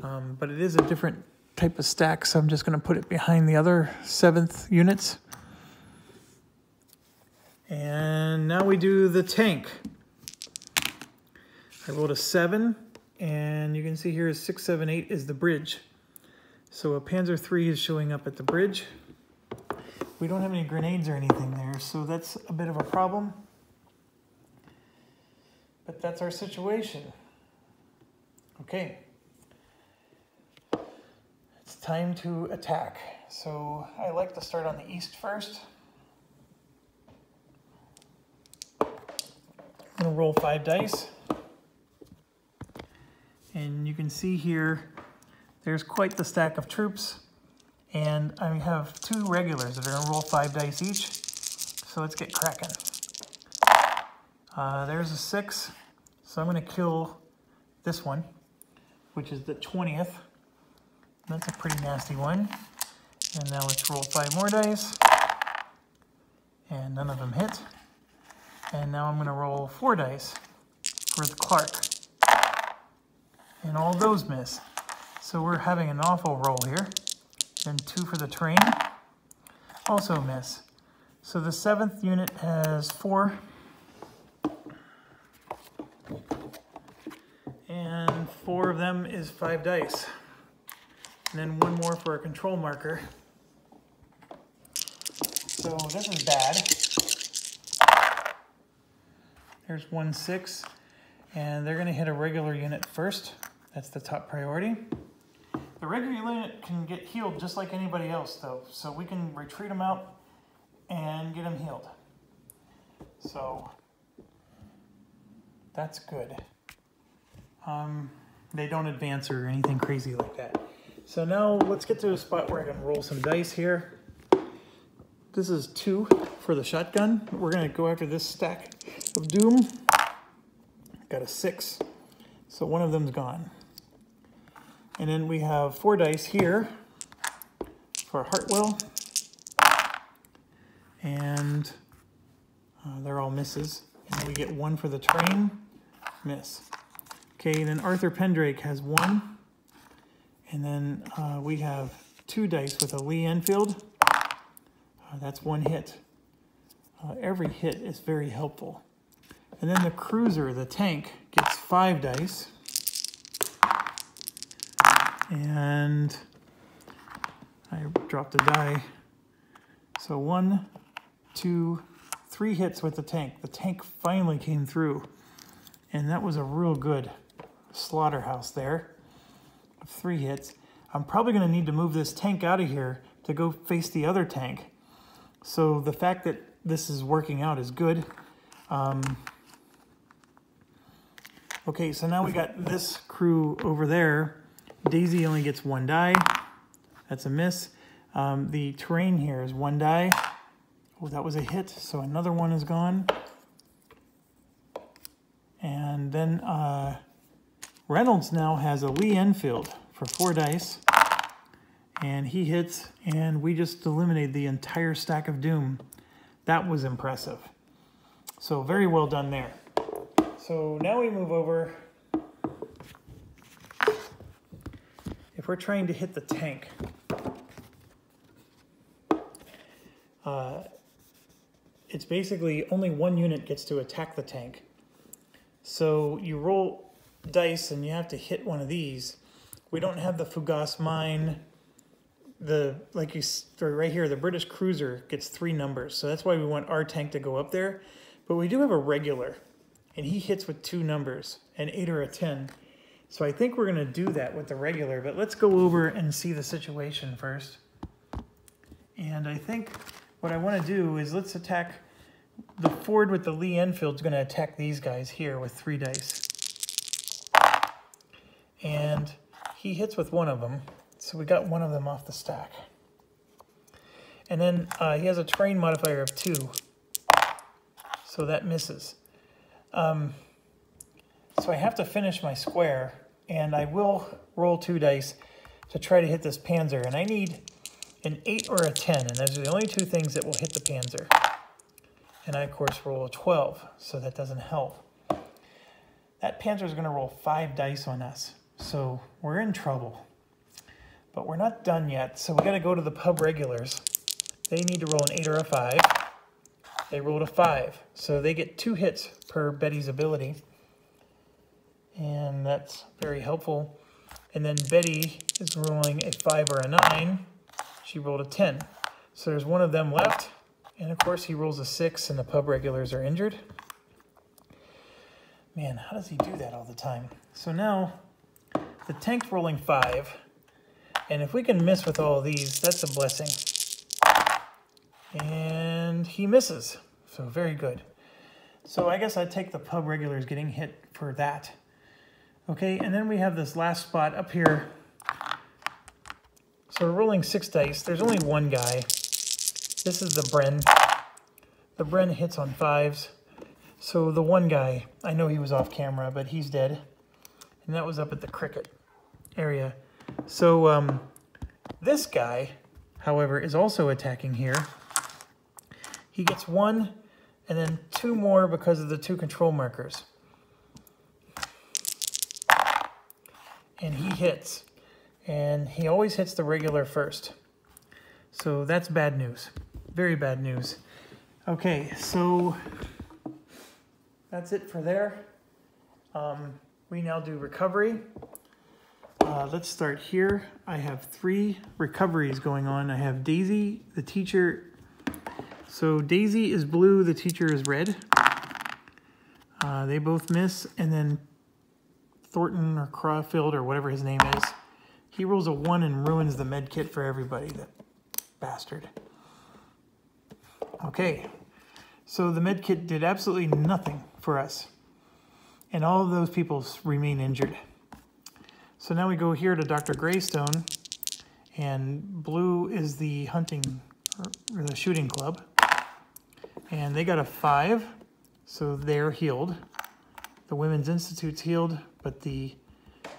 But it is a different type of stack, so I'm just going to put it behind the other 7th units. And now we do the tank. I rolled a 7, and you can see here is 6, 7, 8 is the bridge. So a Panzer III is showing up at the bridge. We don't have any grenades or anything there, so that's a bit of a problem. But that's our situation. Okay. It's time to attack. So I like to start on the east first. I'm going to roll 5 dice. And you can see here, there's quite the stack of troops. And I have 2 regulars that are going to roll 5 dice each. So let's get cracking. There's a 6. So I'm going to kill this one, which is the 20th. That's a pretty nasty one. And now let's roll 5 more dice. And none of them hit. And now I'm going to roll 4 dice for the Clark. And all those miss. So we're having an awful roll here. Then 2 for the train. Also miss. So the 7th unit has 4. And 4 of them is 5 dice. And then 1 more for a control marker. So this is bad. There's 1 6. And they're going to hit a regular unit first. That's the top priority. The regular unit can get healed just like anybody else, though. So we can retreat them out and get them healed. So that's good. They don't advance or anything crazy like that. So now let's get to a spot where I can roll some dice here. This is 2 for the shotgun. We're going to go after this stack of doom. Got a 6. So 1 of them's gone. And then we have 4 dice here for Hartwell. And they're all misses. And then we get 1 for the train. Miss. Okay, then Arthur Pendrake has 1. And then we have 2 dice with a Lee Enfield. That's 1 hit. Every hit is very helpful. And then the cruiser, the tank, gets 5 dice. And I dropped a die. So 1, 2, 3 hits with the tank. The tank finally came through. And that was a real good slaughterhouse there. 3 hits. I'm probably going to need to move this tank out of here to go face the other tank. So the fact that this is working out is good. Okay, so now we got this crew over there. Daisy only gets 1 die. That's a miss. The terrain here is 1 die. Oh, that was a hit, so another 1 is gone. And then Reynolds now has a Lee Enfield for 4 dice. And he hits, and we just eliminated the entire stack of doom. That was impressive. So very well done there. So now we move over. If we're trying to hit the tank, it's basically only 1 unit gets to attack the tank. So you roll dice and you have to hit one of these. We don't have the Fugass mine. Like you right here, the British cruiser gets 3 numbers. So that's why we want our tank to go up there. But we do have a regular, and he hits with 2 numbers, an 8 or a 10. So I think we're going to do that with the regular, but let's go over and see the situation first. And I think what I want to do is let's attack the Ford with the Lee Enfield's going to attack these guys here with 3 dice. And he hits with 1 of them, so we got 1 of them off the stack. And then he has a terrain modifier of 2, so that misses. So I have to finish my square, and I will roll 2 dice to try to hit this Panzer, and I need an 8 or a 10, and those are the only 2 things that will hit the Panzer. And I, of course, roll a 12, so that doesn't help. That Panzer is going to roll 5 dice on us, so we're in trouble. But we're not done yet, so we got to go to the pub regulars. They need to roll an 8 or a 5. They rolled a 5, so they get 2 hits per Betty's ability. And that's very helpful. And then Betty is rolling a 5 or a 9. She rolled a 10. So there's 1 of them left. And of course he rolls a 6 and the pub regulars are injured. Man, how does he do that all the time? So now the tank's rolling 5. And if we can miss with all of these, that's a blessing. And he misses. So very good. So I guess I'd take the pub regulars getting hit for that. Okay, and then we have this last spot up here. So we're rolling 6 dice. There's only 1 guy. This is the Bren. The Bren hits on 5s. So the 1 guy, I know he was off camera, but he's dead. And that was up at the cricket area. So this guy, however, is also attacking here. He gets 1 and then 2 more because of the 2 control markers. And he hits. And he always hits the regular first. So that's bad news. Very bad news. Okay, so that's it for there. We now do recovery. Let's start here. I have 3 recoveries going on. I have Daisy, the teacher. So Daisy is blue, the teacher is red. They both miss, and then Thornton or Crawfield or whatever his name is, he rolls a 1 and ruins the med kit for everybody, that bastard. Okay, so the med kit did absolutely nothing for us, and all of those people remain injured. So now we go here to Dr. Greystone, and blue is the hunting, or the shooting club, and they got a 5, so they're healed. The Women's Institute's healed, but the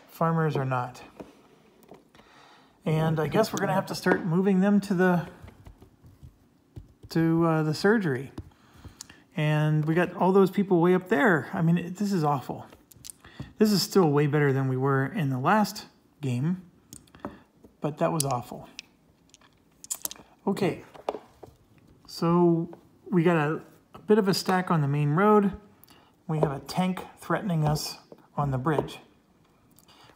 farmers are not. And I guess we're going to have to start moving them to the surgery. And we got all those people way up there. I mean, this is awful. This is still way better than we were in the last game, but that was awful. Okay, so we got a bit of a stack on the main road. We have a tank threatening us on the bridge.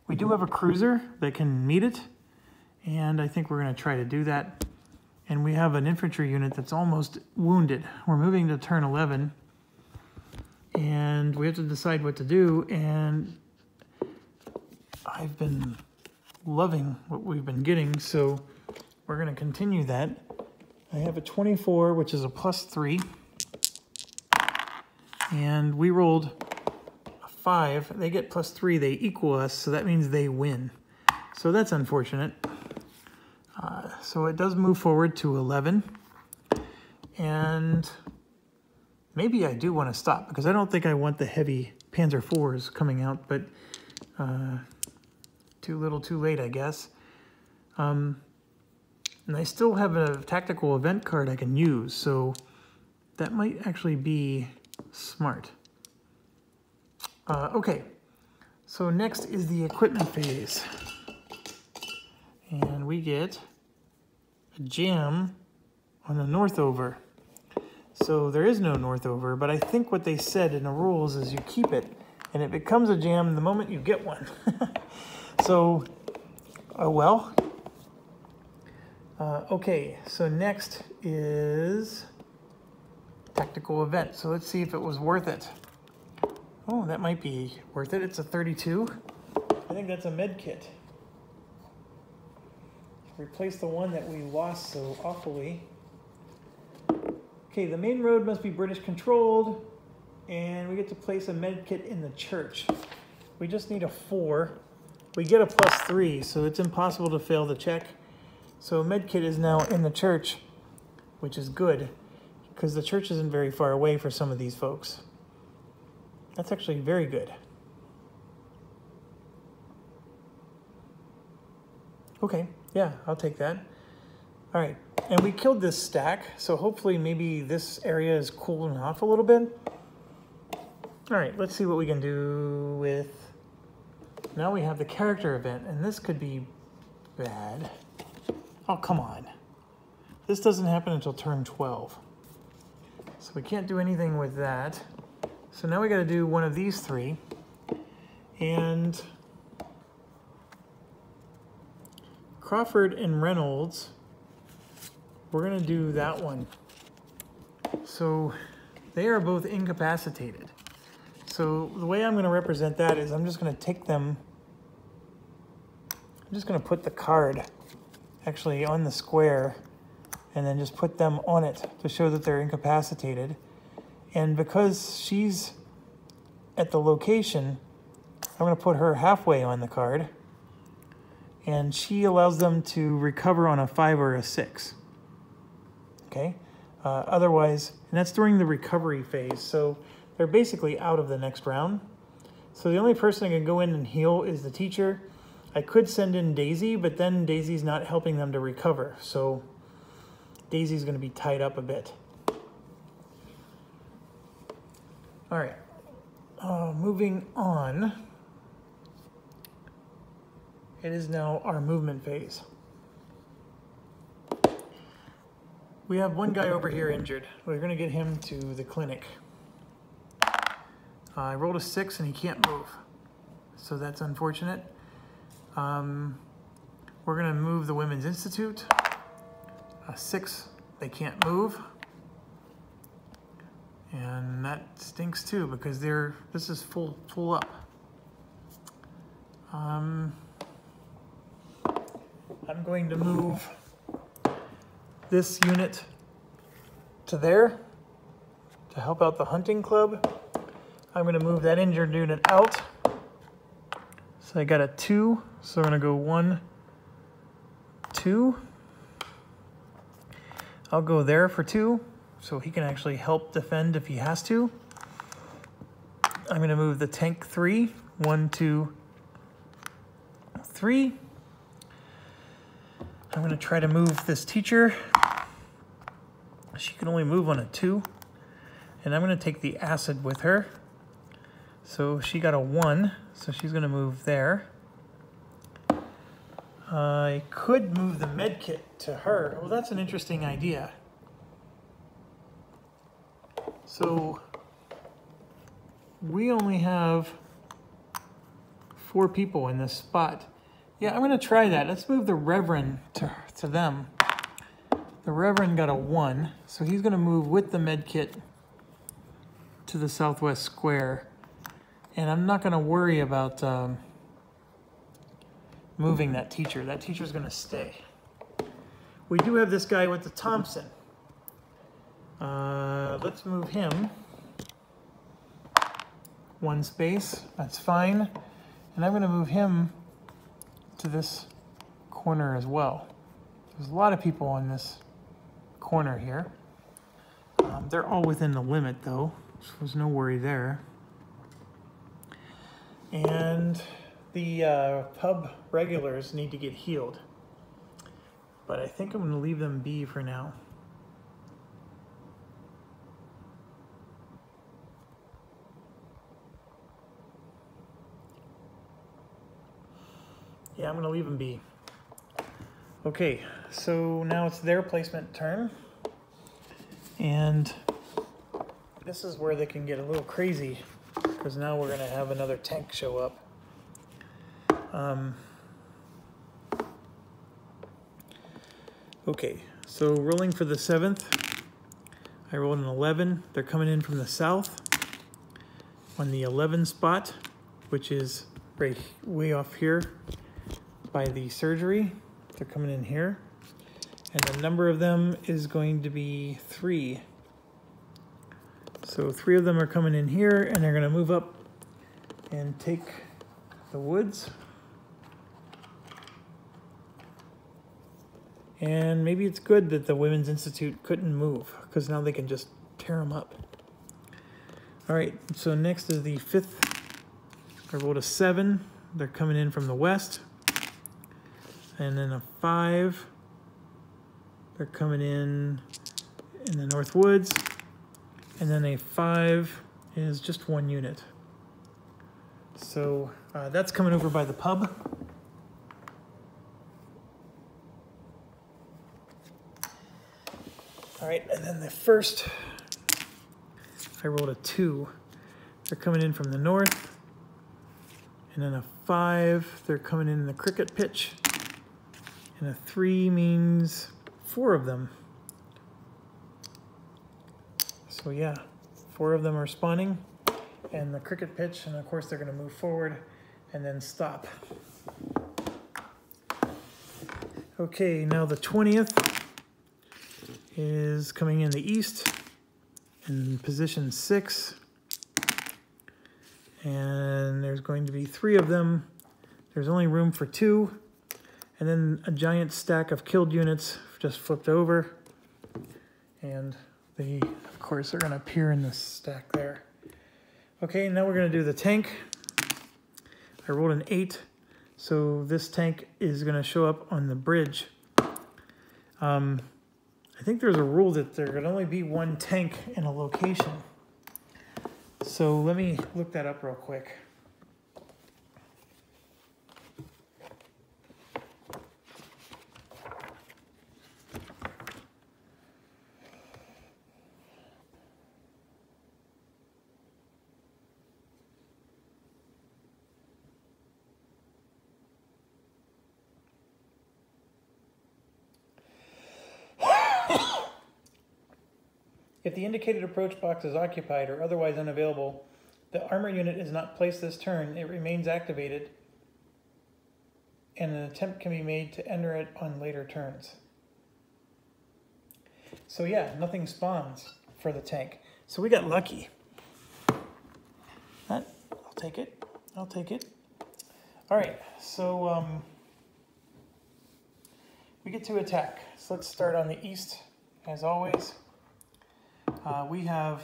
We do have a cruiser that can meet it, and I think we're going to try to do that. And we have an infantry unit that's almost wounded. We're moving to turn 11, and we have to decide what to do, and I've been loving what we've been getting, so we're going to continue that. I have a 24, which is a +3, and we rolled a 5. They get +3, they equal us, so that means they win. So that's unfortunate. So it does move forward to 11, and maybe I do want to stop, because I don't think I want the heavy Panzer IVs coming out, but too little too late, I guess. And I still have a tactical event card I can use, so that might actually be smart. Okay, so next is the equipment phase. And we get a jam on the Northover. So there is no Northover, but I think what they said in the rules is you keep it, and it becomes a jam the moment you get one. So, oh well. Okay, so next is tactical event. So let's see if it was worth it. Oh, that might be worth it. It's a 32. I think that's a med kit. Replace the one that we lost so awfully. Okay, the main road must be British controlled, and we get to place a med kit in the church. We just need a 4. We get a +3, so it's impossible to fail the check. So a med kit is now in the church, which is good, because the church isn't very far away for some of these folks. That's actually very good. Okay, yeah, I'll take that. All right, and we killed this stack, so hopefully maybe this area is cooling off a little bit. All right, let's see what we can do with... Now we have the character event, and this could be bad. Oh, come on. This doesn't happen until turn 12. So we can't do anything with that. So now we got to do one of these 3. And Crawford and Reynolds, we're going to do that one. So they are both incapacitated. So the way I'm going to represent that is I'm just going to take them, I'm just going to put the card actually on the square and then just put them on it to show that they're incapacitated. And because she's at the location, I'm going to put her halfway on the card, and she allows them to recover on a 5 or a 6. Okay? Otherwise, and that's during the recovery phase, so they're basically out of the next round. So the only person that can go in and heal is the teacher. I could send in Daisy, but then Daisy's not helping them to recover, so Daisy's going to be tied up a bit. All right, moving on. It is now our movement phase. We have one guy over here injured. We're going to get him to the clinic. I rolled a 6 and he can't move, so that's unfortunate. We're going to move the Women's Institute. A 6, they can't move. And that stinks too, because this is full up. I'm going to move this unit to there to help out the hunting club. I'm going to move that injured unit out. So I got a 2, so we're going to go 1, 2. I'll go there for 2. So he can actually help defend if he has to. I'm going to move the tank 3. 1, 2, 3. I'm going to try to move this teacher. She can only move on a 2. And I'm going to take the acid with her. So she got a 1, so she's going to move there. I could move the med kit to her. Well, that's an interesting idea. So we only have 4 people in this spot. Yeah, I'm going to try that. Let's move the Reverend to them. The Reverend got a 1, so he's going to move with the med kit to the southwest square. And I'm not going to worry about moving that teacher. That teacher's going to stay. We do have this guy with the Thompson. Let's move him 1 space. That's fine. And I'm going to move him to this corner as well. There's a lot of people on this corner here. They're all within the limit, though, so there's no worry there. And the pub regulars need to get healed. But I think I'm going to leave them be for now. Yeah, I'm going to leave them be. Okay, so now it's their placement turn. And this is where they can get a little crazy, because now we're going to have another tank show up. Okay, so rolling for the 7th, I rolled an 11. They're coming in from the south on the 11 spot, which is right way off here by the surgery. They're coming in here. And the number of them is going to be 3. So 3 of them are coming in here, and they're going to move up and take the woods. And maybe it's good that the Women's Institute couldn't move, because now they can just tear them up. All right, so next is the 5th. I rolled a 7. They're coming in from the west. And then a 5. They're coming in the North Woods. And then a 5 is just 1 unit. So that's coming over by the pub. All right, and then the 1st, I rolled a 2. They're coming in from the north. And then a 5, they're coming in the cricket pitch. And a 3 means 4 of them. So yeah, 4 of them are spawning, and the cricket pitch, and of course they're going to move forward and then stop. Okay, now the 20th is coming in the east in position 6, and there's going to be 3 of them. There's only room for 2, and then a giant stack of killed units just flipped over, and they, of course, are going to appear in this stack there. Okay, now we're going to do the tank. I rolled an 8, so this tank is going to show up on the bridge. I think there's a rule that there can only be 1 tank in a location. So let me look that up real quick. If the indicated approach box is occupied or otherwise unavailable, the armor unit is not placed this turn. It remains activated, and an attempt can be made to enter it on later turns. So yeah, nothing spawns for the tank. So we got lucky. I'll take it. I'll take it. All right, so we get to attack. So let's start on the east, as always. We have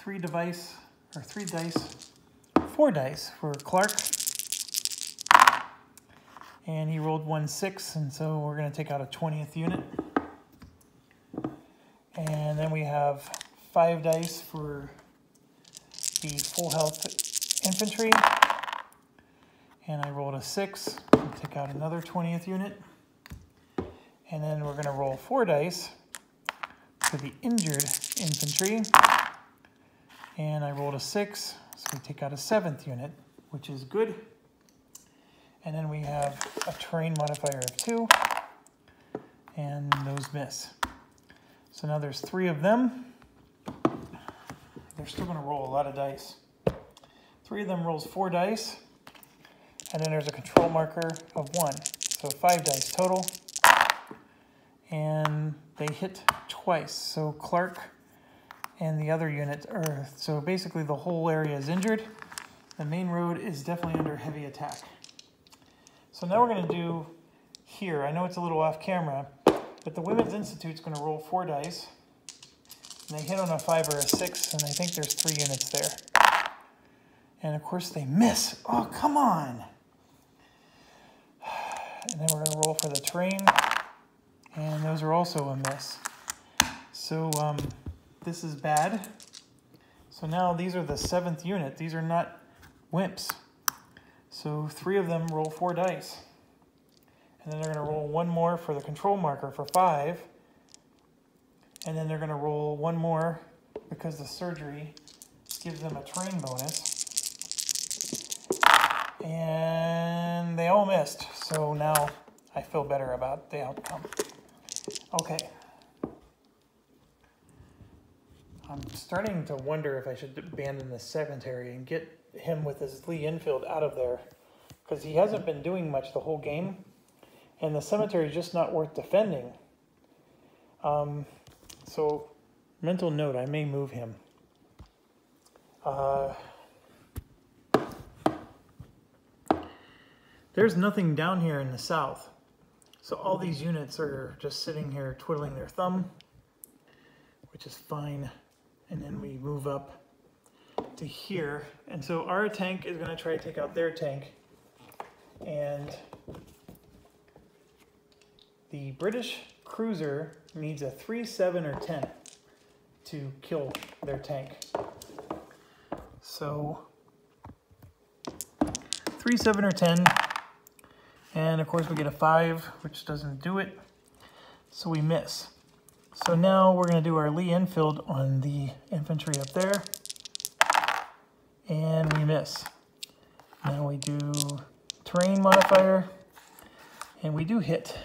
4 dice for Clark. And he rolled 1 6, and so we're going to take out a 20th unit. And then we have 5 dice for the full health infantry. And I rolled a 6, and take out another 20th unit. And then we're going to roll 4 dice for the injured infantry, and I rolled a 6, so we take out a 7th unit, which is good. And then we have a terrain modifier of 2, and those miss. So now there's 3 of them. They're still going to roll a lot of dice. 3 of them rolls 4 dice, and then there's a control marker of 1, so 5 dice total. And they hit twice, so Clark and the other unit are, so basically the whole area is injured. The main road is definitely under heavy attack. So now we're going to do here, I know it's a little off camera, but the Women's Institute's going to roll 4 dice, and they hit on a 5 or a 6, and I think there's 3 units there. And of course they miss. Oh, come on! And then we're going to roll for the terrain. And those are also a miss. So this is bad. So now these are the 7th unit. These are not wimps. So 3 of them roll 4 dice. And then they're going to roll 1 more for the control marker for 5. And then they're going to roll 1 more because the surgery gives them a terrain bonus. And they all missed. So now I feel better about the outcome. Okay. I'm starting to wonder if I should abandon the cemetery and get him with his Lee Enfield out of there, because he hasn't been doing much the whole game, and the cemetery is just not worth defending. So, mental note, I may move him. There's nothing down here in the south. So all these units are just sitting here twiddling their thumb, which is fine. And then we move up to here. And so our tank is going to try to take out their tank. And the British cruiser needs a 3, 7, or 10 to kill their tank. So 3, 7, or 10. And of course we get a 5, which doesn't do it. So we miss. So now we're going to do our Lee Enfield on the infantry up there. And we miss. Now we do terrain modifier. And we do hit.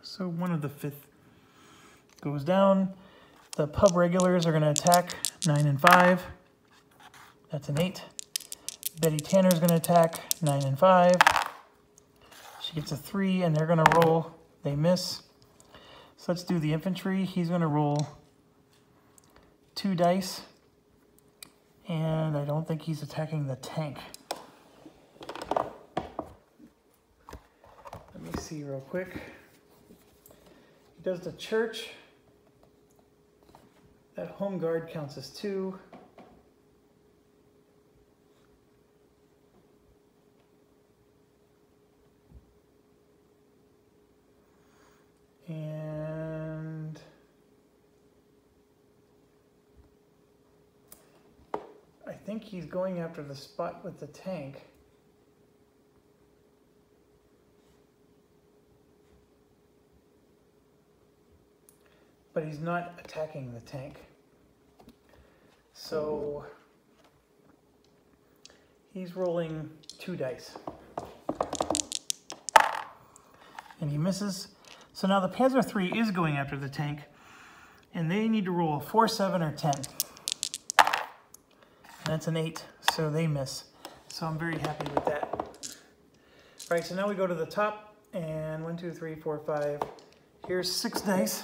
So one of the 5th goes down. The pub regulars are going to attack 9 and 5. That's an 8. Betty Tanner is going to attack 9 and 5. She gets a 3, and they're going to roll. They miss. So let's do the infantry. He's going to roll 2 dice. And I don't think he's attacking the tank. Let me see real quick. He does the church. That home guard counts as 2. And I think he's going after the spot with the tank. But he's not attacking the tank. So he's rolling 2 dice. And he misses. So now the Panzer III is going after the tank, and they need to roll a 4, 7, or 10. And that's an 8, so they miss. So I'm very happy with that. All right, so now we go to the top, and 1, 2, 3, 4, 5. Here's 6 dice.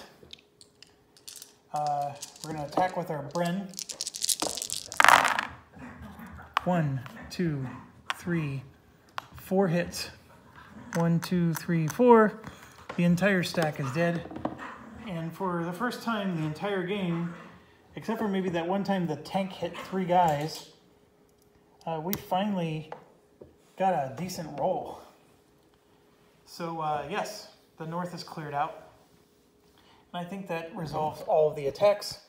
We're going to attack with our Bren. 1, 2, 3, 4 hits. 1, 2, 3, 4. The entire stack is dead. And for the first time the entire game, except for maybe that one time the tank hit 3 guys, we finally got a decent roll. So yes, the north is cleared out. And I think that resolves all of the attacks.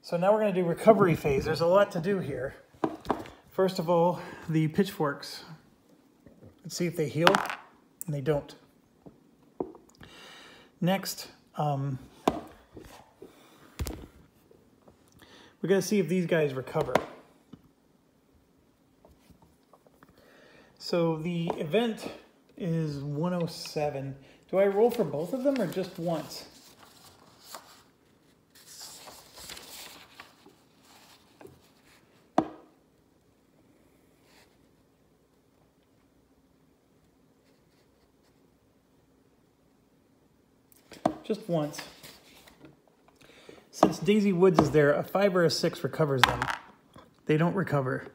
So now we're going to do recovery phase. There's a lot to do here. First of all, the pitchforks. Let's see if they heal. And they don't. Next, we got to see if these guys recover. So the event is 107. Do I roll for both of them or just once? Just once. Since Daisy Woods is there, a 5 or a 6 recovers them. They don't recover.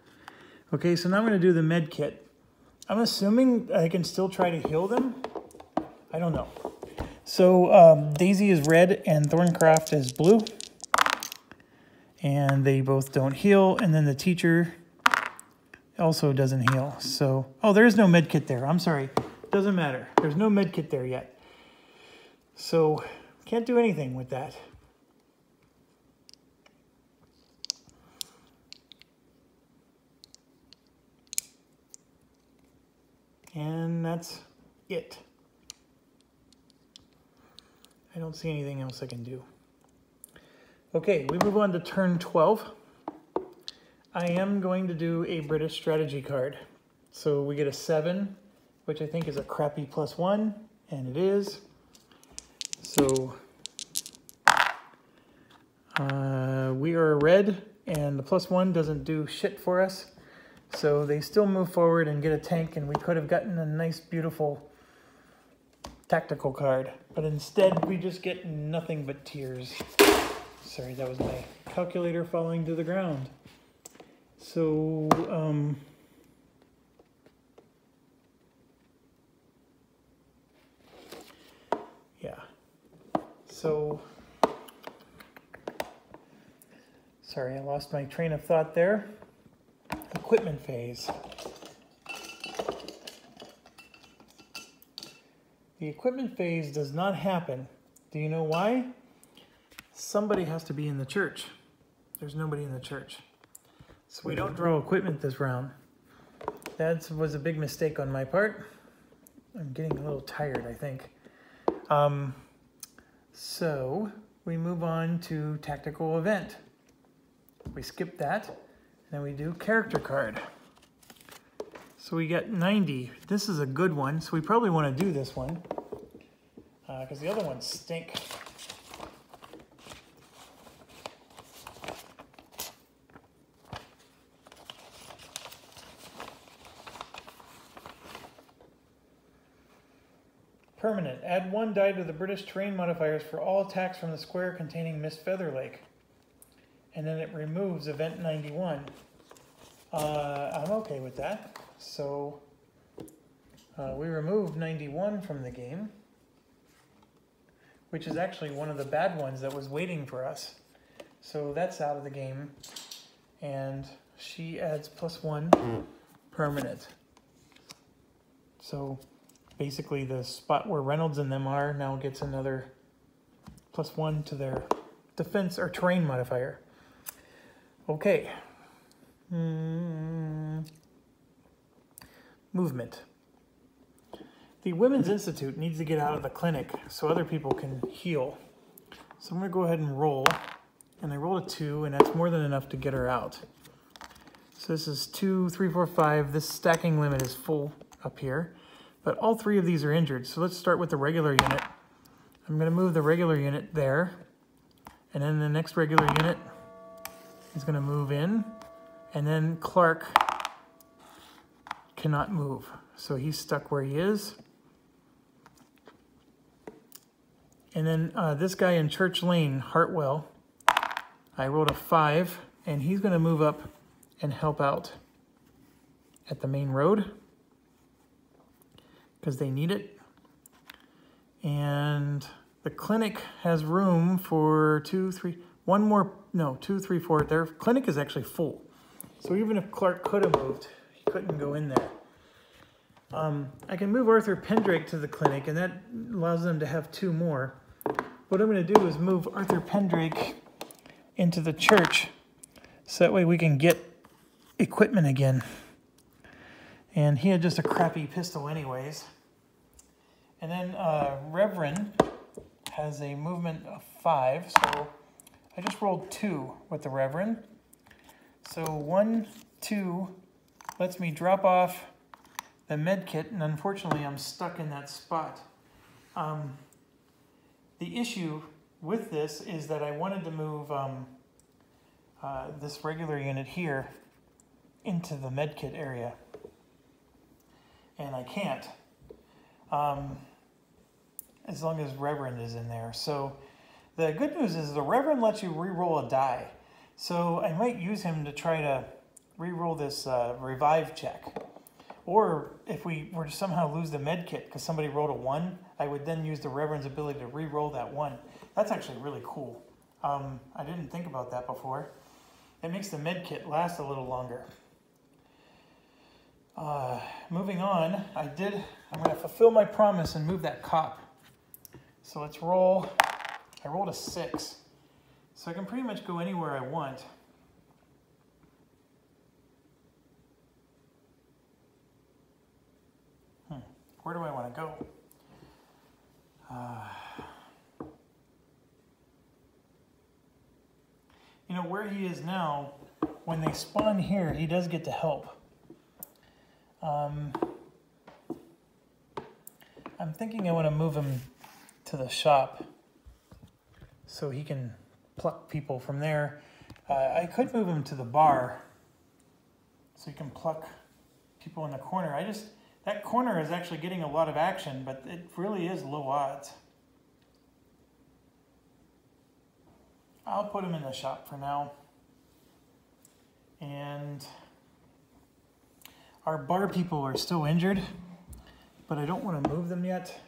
Okay, so now I'm going to do the med kit. I'm assuming I can still try to heal them. I don't know. So Daisy is red and Thorncroft is blue. And they both don't heal. And then the teacher also doesn't heal. So, oh, there is no med kit there. I'm sorry. Doesn't matter. There's no med kit there yet. So, can't do anything with that. And that's it. I don't see anything else I can do. Okay, we move on to turn 12. I am going to do a British strategy card. So we get a 7, which I think is a crappy +1, and it is. So we are red, and the +1 doesn't do shit for us. So they still move forward and get a tank, and we could have gotten a nice, beautiful tactical card. But instead, we just get nothing but tears. Sorry, that was my calculator falling to the ground. So, yeah. So, sorry, I lost my train of thought there. Equipment phase. The equipment phase does not happen. Do you know why? Somebody has to be in the church. There's nobody in the church. So we don't draw equipment this round. That was a big mistake on my part. I'm getting a little tired, I think. So we move on to tactical event. We skip that, and then we do character card. So we get 90. This is a good one, so we probably want to do this one, because the other ones stink. Permanent. Add 1 die to the British terrain modifiers for all attacks from the square containing Miss Featherlake. And then it removes event 91. I'm okay with that. So we removed 91 from the game, which is actually one of the bad ones that was waiting for us. So that's out of the game. And she adds +1 permanent. So basically the spot where Reynolds and them are now gets another +1 to their defense or terrain modifier. Okay. Movement. The Women's Institute needs to get out of the clinic so other people can heal. So I'm going to go ahead and roll. And I rolled a 2, and that's more than enough to get her out. So this is 2, 3, 4, 5. This stacking limit is full up here. But all 3 of these are injured. So let's start with the regular unit. I'm going to move the regular unit there. And then the next regular unit is going to move in. And then Clark cannot move. So he's stuck where he is. And then this guy in Church Lane, Hartwell, I rolled a 5. And he's going to move up and help out at the main road, because they need it. And the clinic has room for 2, 3, 1 more, no, 2, 3, 4. Their clinic is actually full. So even if Clark could have moved, he couldn't go in there. I can move Arthur Pendrake to the clinic, and that allows them to have 2 more. What I'm going to do is move Arthur Pendrake into the church, so that way we can get equipment again. And he had just a crappy pistol anyways. And then Reverend has a movement of 5, so I just rolled 2 with the Reverend. So 1, 2 lets me drop off the med kit, and unfortunately I'm stuck in that spot. The issue with this is that I wanted to move this regular unit here into the med kit area, and I can't, as long as Reverend is in there. So the good news is the Reverend lets you re-roll a die. So I might use him to try to re-roll this revive check. Or if we were to somehow lose the med kit because somebody rolled a 1, I would then use the Reverend's ability to re-roll that 1. That's actually really cool. I didn't think about that before. It makes the med kit last a little longer. Moving on, I'm going to fulfill my promise and move that cop. So let's roll. I rolled a 6. So I can pretty much go anywhere I want. Where do I want to go? You know, where he is now, when they spawn here, he does get to help. I'm thinking I want to move him to the shop so he can pluck people from there. I could move him to the bar so you can pluck people in the corner. That corner is actually getting a lot of action, but it really is low odds. I'll put him in the shop for now. And our bar people are still injured, but I don't want to move them yet.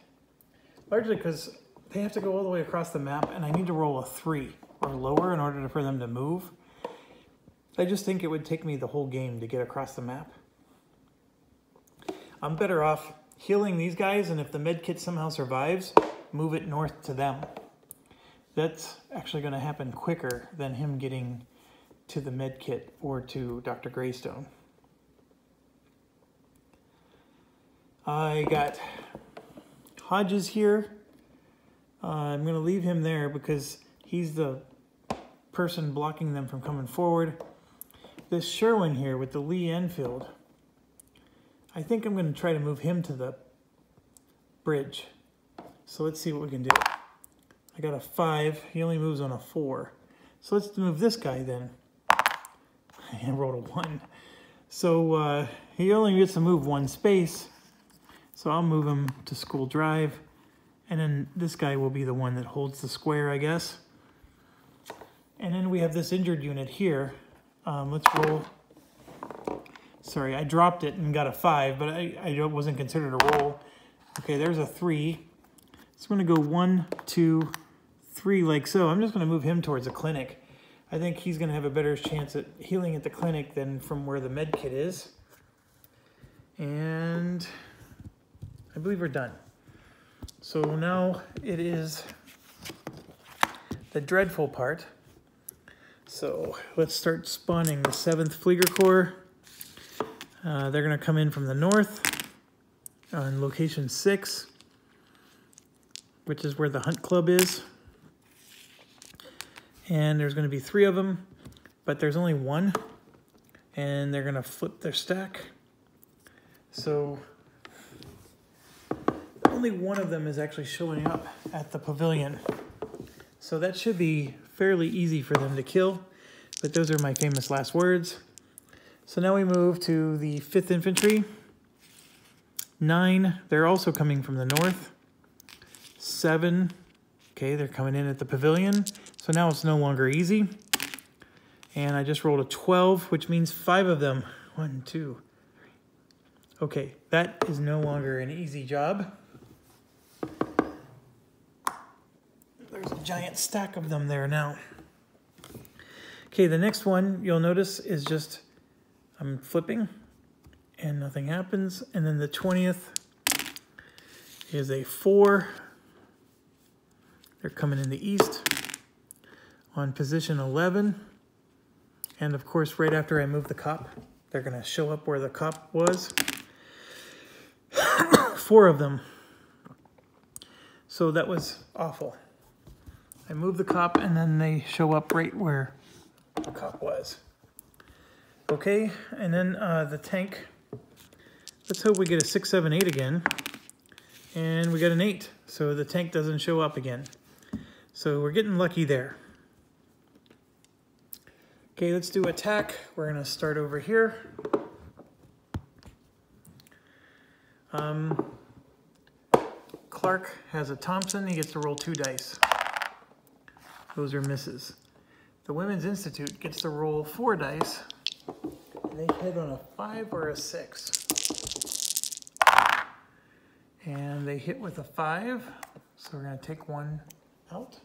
Largely because they have to go all the way across the map, and I need to roll a 3 or lower in order for them to move. I just think it would take me the whole game to get across the map. I'm better off healing these guys, and if the med kit somehow survives, move it north to them. That's actually going to happen quicker than him getting to the med kit or to Dr. Greystone. I got Hodges here. I'm going to leave him there because he's the person blocking them from coming forward. This Sherwin here with the Lee Enfield, I think I'm going to try to move him to the bridge. So let's see what we can do. I got a 5. He only moves on a 4. So let's move this guy then. I rolled a 1. So he only gets to move 1 space. So I'll move him to School Drive. And then this guy will be the one that holds the square, I guess. And then we have this injured unit here. Let's roll. Sorry, I dropped it and got a 5, but I wasn't considered a roll. Okay, there's a 3. So I'm going to go 1, 2, 3 like so. I'm just going to move him towards the clinic. I think he's going to have a better chance at healing at the clinic than from where the med kit is. And I believe we're done. So now it is the dreadful part. So let's start spawning the 7th Flieger Corps. They're going to come in from the north on location 6, which is where the Hunt Club is. And there's going to be 3 of them, but there's only 1. And they're going to flip their stack. So only 1 of them is actually showing up at the pavilion. So that should be fairly easy for them to kill. But those are my famous last words. So now we move to the 5th Infantry. 9, they're also coming from the north. 7, okay, they're coming in at the pavilion. So now it's no longer easy. And I just rolled a 12, which means 5 of them. 1, 2, 3. Okay, that is no longer an easy job. There's a giant stack of them there now. Okay, the next one you'll notice is just I'm flipping and nothing happens. And then the 20th is a 4. They're coming in the east on position 11. And of course, right after I move the cop, they're going to show up where the cop was. 4 of them. So that was awful. I move the cop and then they show up right where the cop was. Okay, and then the tank. Let's hope we get a 6, 7, 8 again. And we got an 8, so the tank doesn't show up again. So we're getting lucky there. Okay, let's do attack. We're going to start over here. Clark has a Thompson. He gets to roll 2 dice. Those are misses. The Women's Institute gets to roll 4 dice. They hit on a 5 or a 6. And they hit with a 5. So we're going to take 1 out.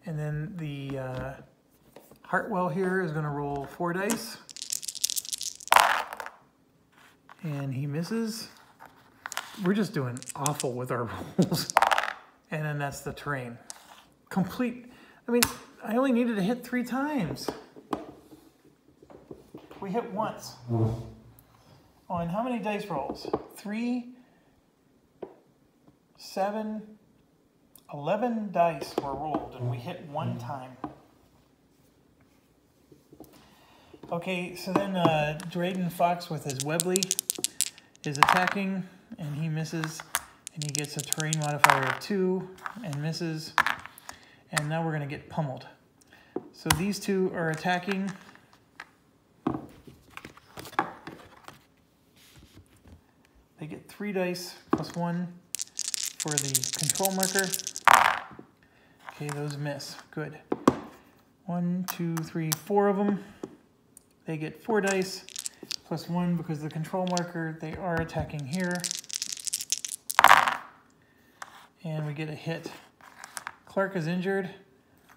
And then the Hartwell here is going to roll 4 dice. And he misses. We're just doing awful with our rolls. And then that's the terrain. Complete. I mean, I only needed to hit 3 times. We hit once. On how many dice rolls? 3, 7, 11 dice were rolled, and we hit 1 time. Okay, so then Drayden Fox with his Webley is attacking, and he misses, and he gets a terrain modifier of 2 and misses. And now we're going to get pummeled. So these two are attacking. They get 3 dice plus 1 for the control marker. Okay, those miss. Good. 1, 2, 3, 4 of them. They get 4 dice plus 1 because the control marker, they are attacking here. And we get a hit. Clark is injured.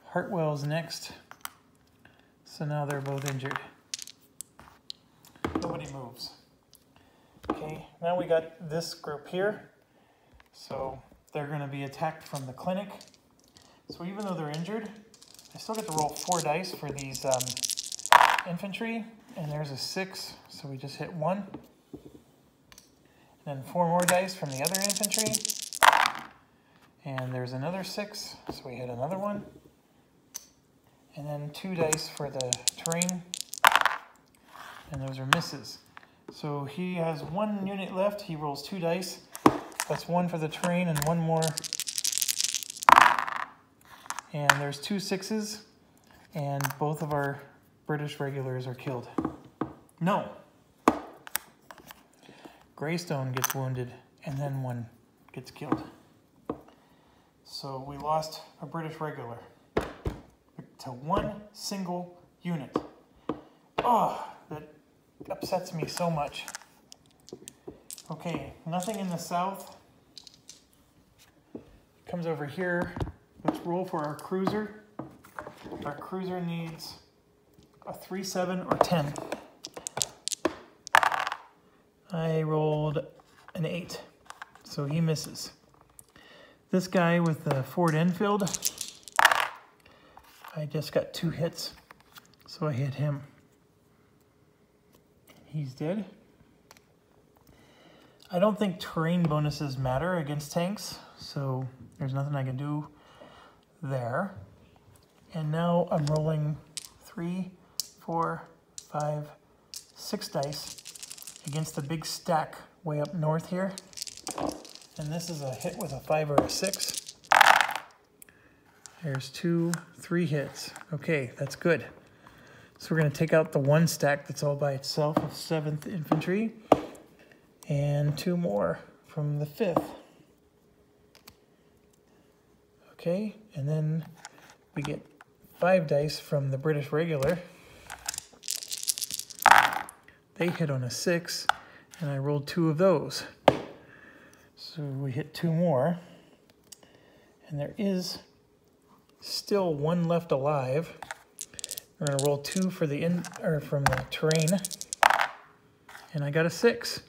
Hartwell's next. So now they're both injured. Nobody moves. Okay, now we got this group here. So they're going to be attacked from the clinic. So even though they're injured, I still get to roll 4 dice for these infantry. And there's a 6, so we just hit 1. And then 4 more dice from the other infantry. And there's another 6, so we hit another one. And then 2 dice for the terrain. And those are misses. So he has 1 unit left. He rolls 2 dice. That's 1 for the terrain and 1 more. And there's 2 6s. And both of our British regulars are killed. No. Greystone gets wounded, and then 1 gets killed. So we lost a British regular to 1 single unit. Oh, that upsets me so much. Okay, nothing in the south. Comes over here. Let's roll for our cruiser. Our cruiser needs a 3, 7, or 10. I rolled an 8, so he misses. This guy with the Ford Enfield, I just got 2 hits, so I hit him. He's dead. I don't think terrain bonuses matter against tanks, so there's nothing I can do there. And now I'm rolling 3, 4, 5, 6 dice against the big stack way up north here. And this is a hit with a 5 or a 6. There's 2, 3 hits. Okay, that's good. So we're going to take out the 1 stack that's all by itself of 7th Infantry. And 2 more from the 5th. Okay, and then we get 5 dice from the British regular. They hit on a 6, and I rolled 2 of those. So we hit 2 more. And there is still 1 left alive. We're going to roll 2 for from the terrain. And I got a 6.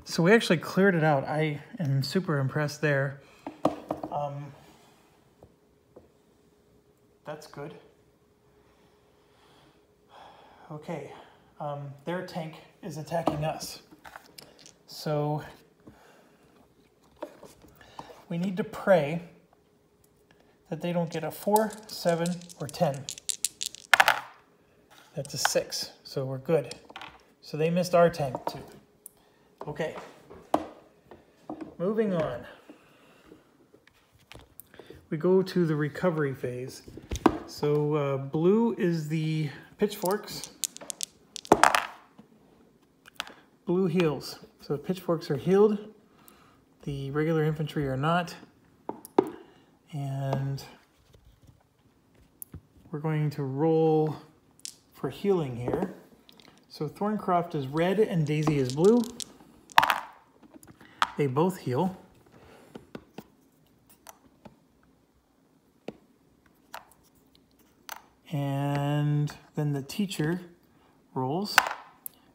So we actually cleared it out. I am super impressed there. That's good. Okay, their tank is attacking us. So we need to pray that they don't get a 4, 7, or 10. That's a 6, so we're good. So they missed our tank too. Okay, moving on. We go to the recovery phase. So blue is the pitchforks. Blue heals. So the pitchforks are healed. The regular infantry are not. And we're going to roll for healing here. So Thorncroft is red and Daisy is blue. They both heal. And then the teacher rolls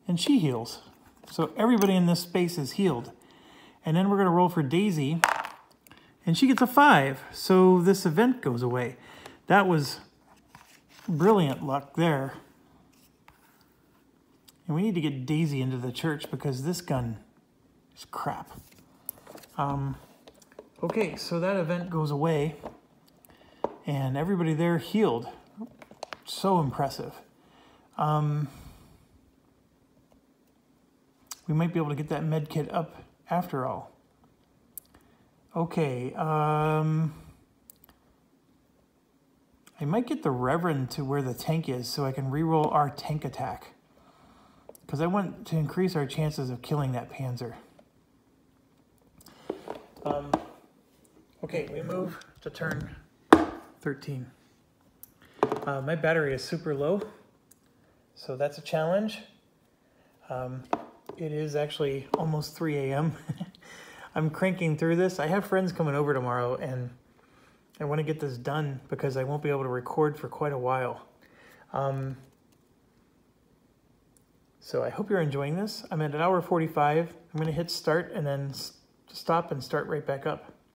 and she heals. So everybody in this space is healed. And then we're going to roll for Daisy and she gets a 5. So this event goes away. That was brilliant luck there. And we need to get Daisy into the church because this gun is crap. Okay, so that event goes away and everybody there healed. So impressive. We might be able to get that med kit up after all. Okay, I I might get the Reverend to where the tank is so I can reroll our tank attack. Because I want to increase our chances of killing that Panzer. Okay, we move to turn 13. My battery is super low, so that's a challenge. It is actually almost 3 a.m. I'm cranking through this. I have friends coming over tomorrow, and I want to get this done because I won't be able to record for quite a while. So I hope you're enjoying this. I'm at 1 hour 45. I'm going to hit start and then stop and start right back up.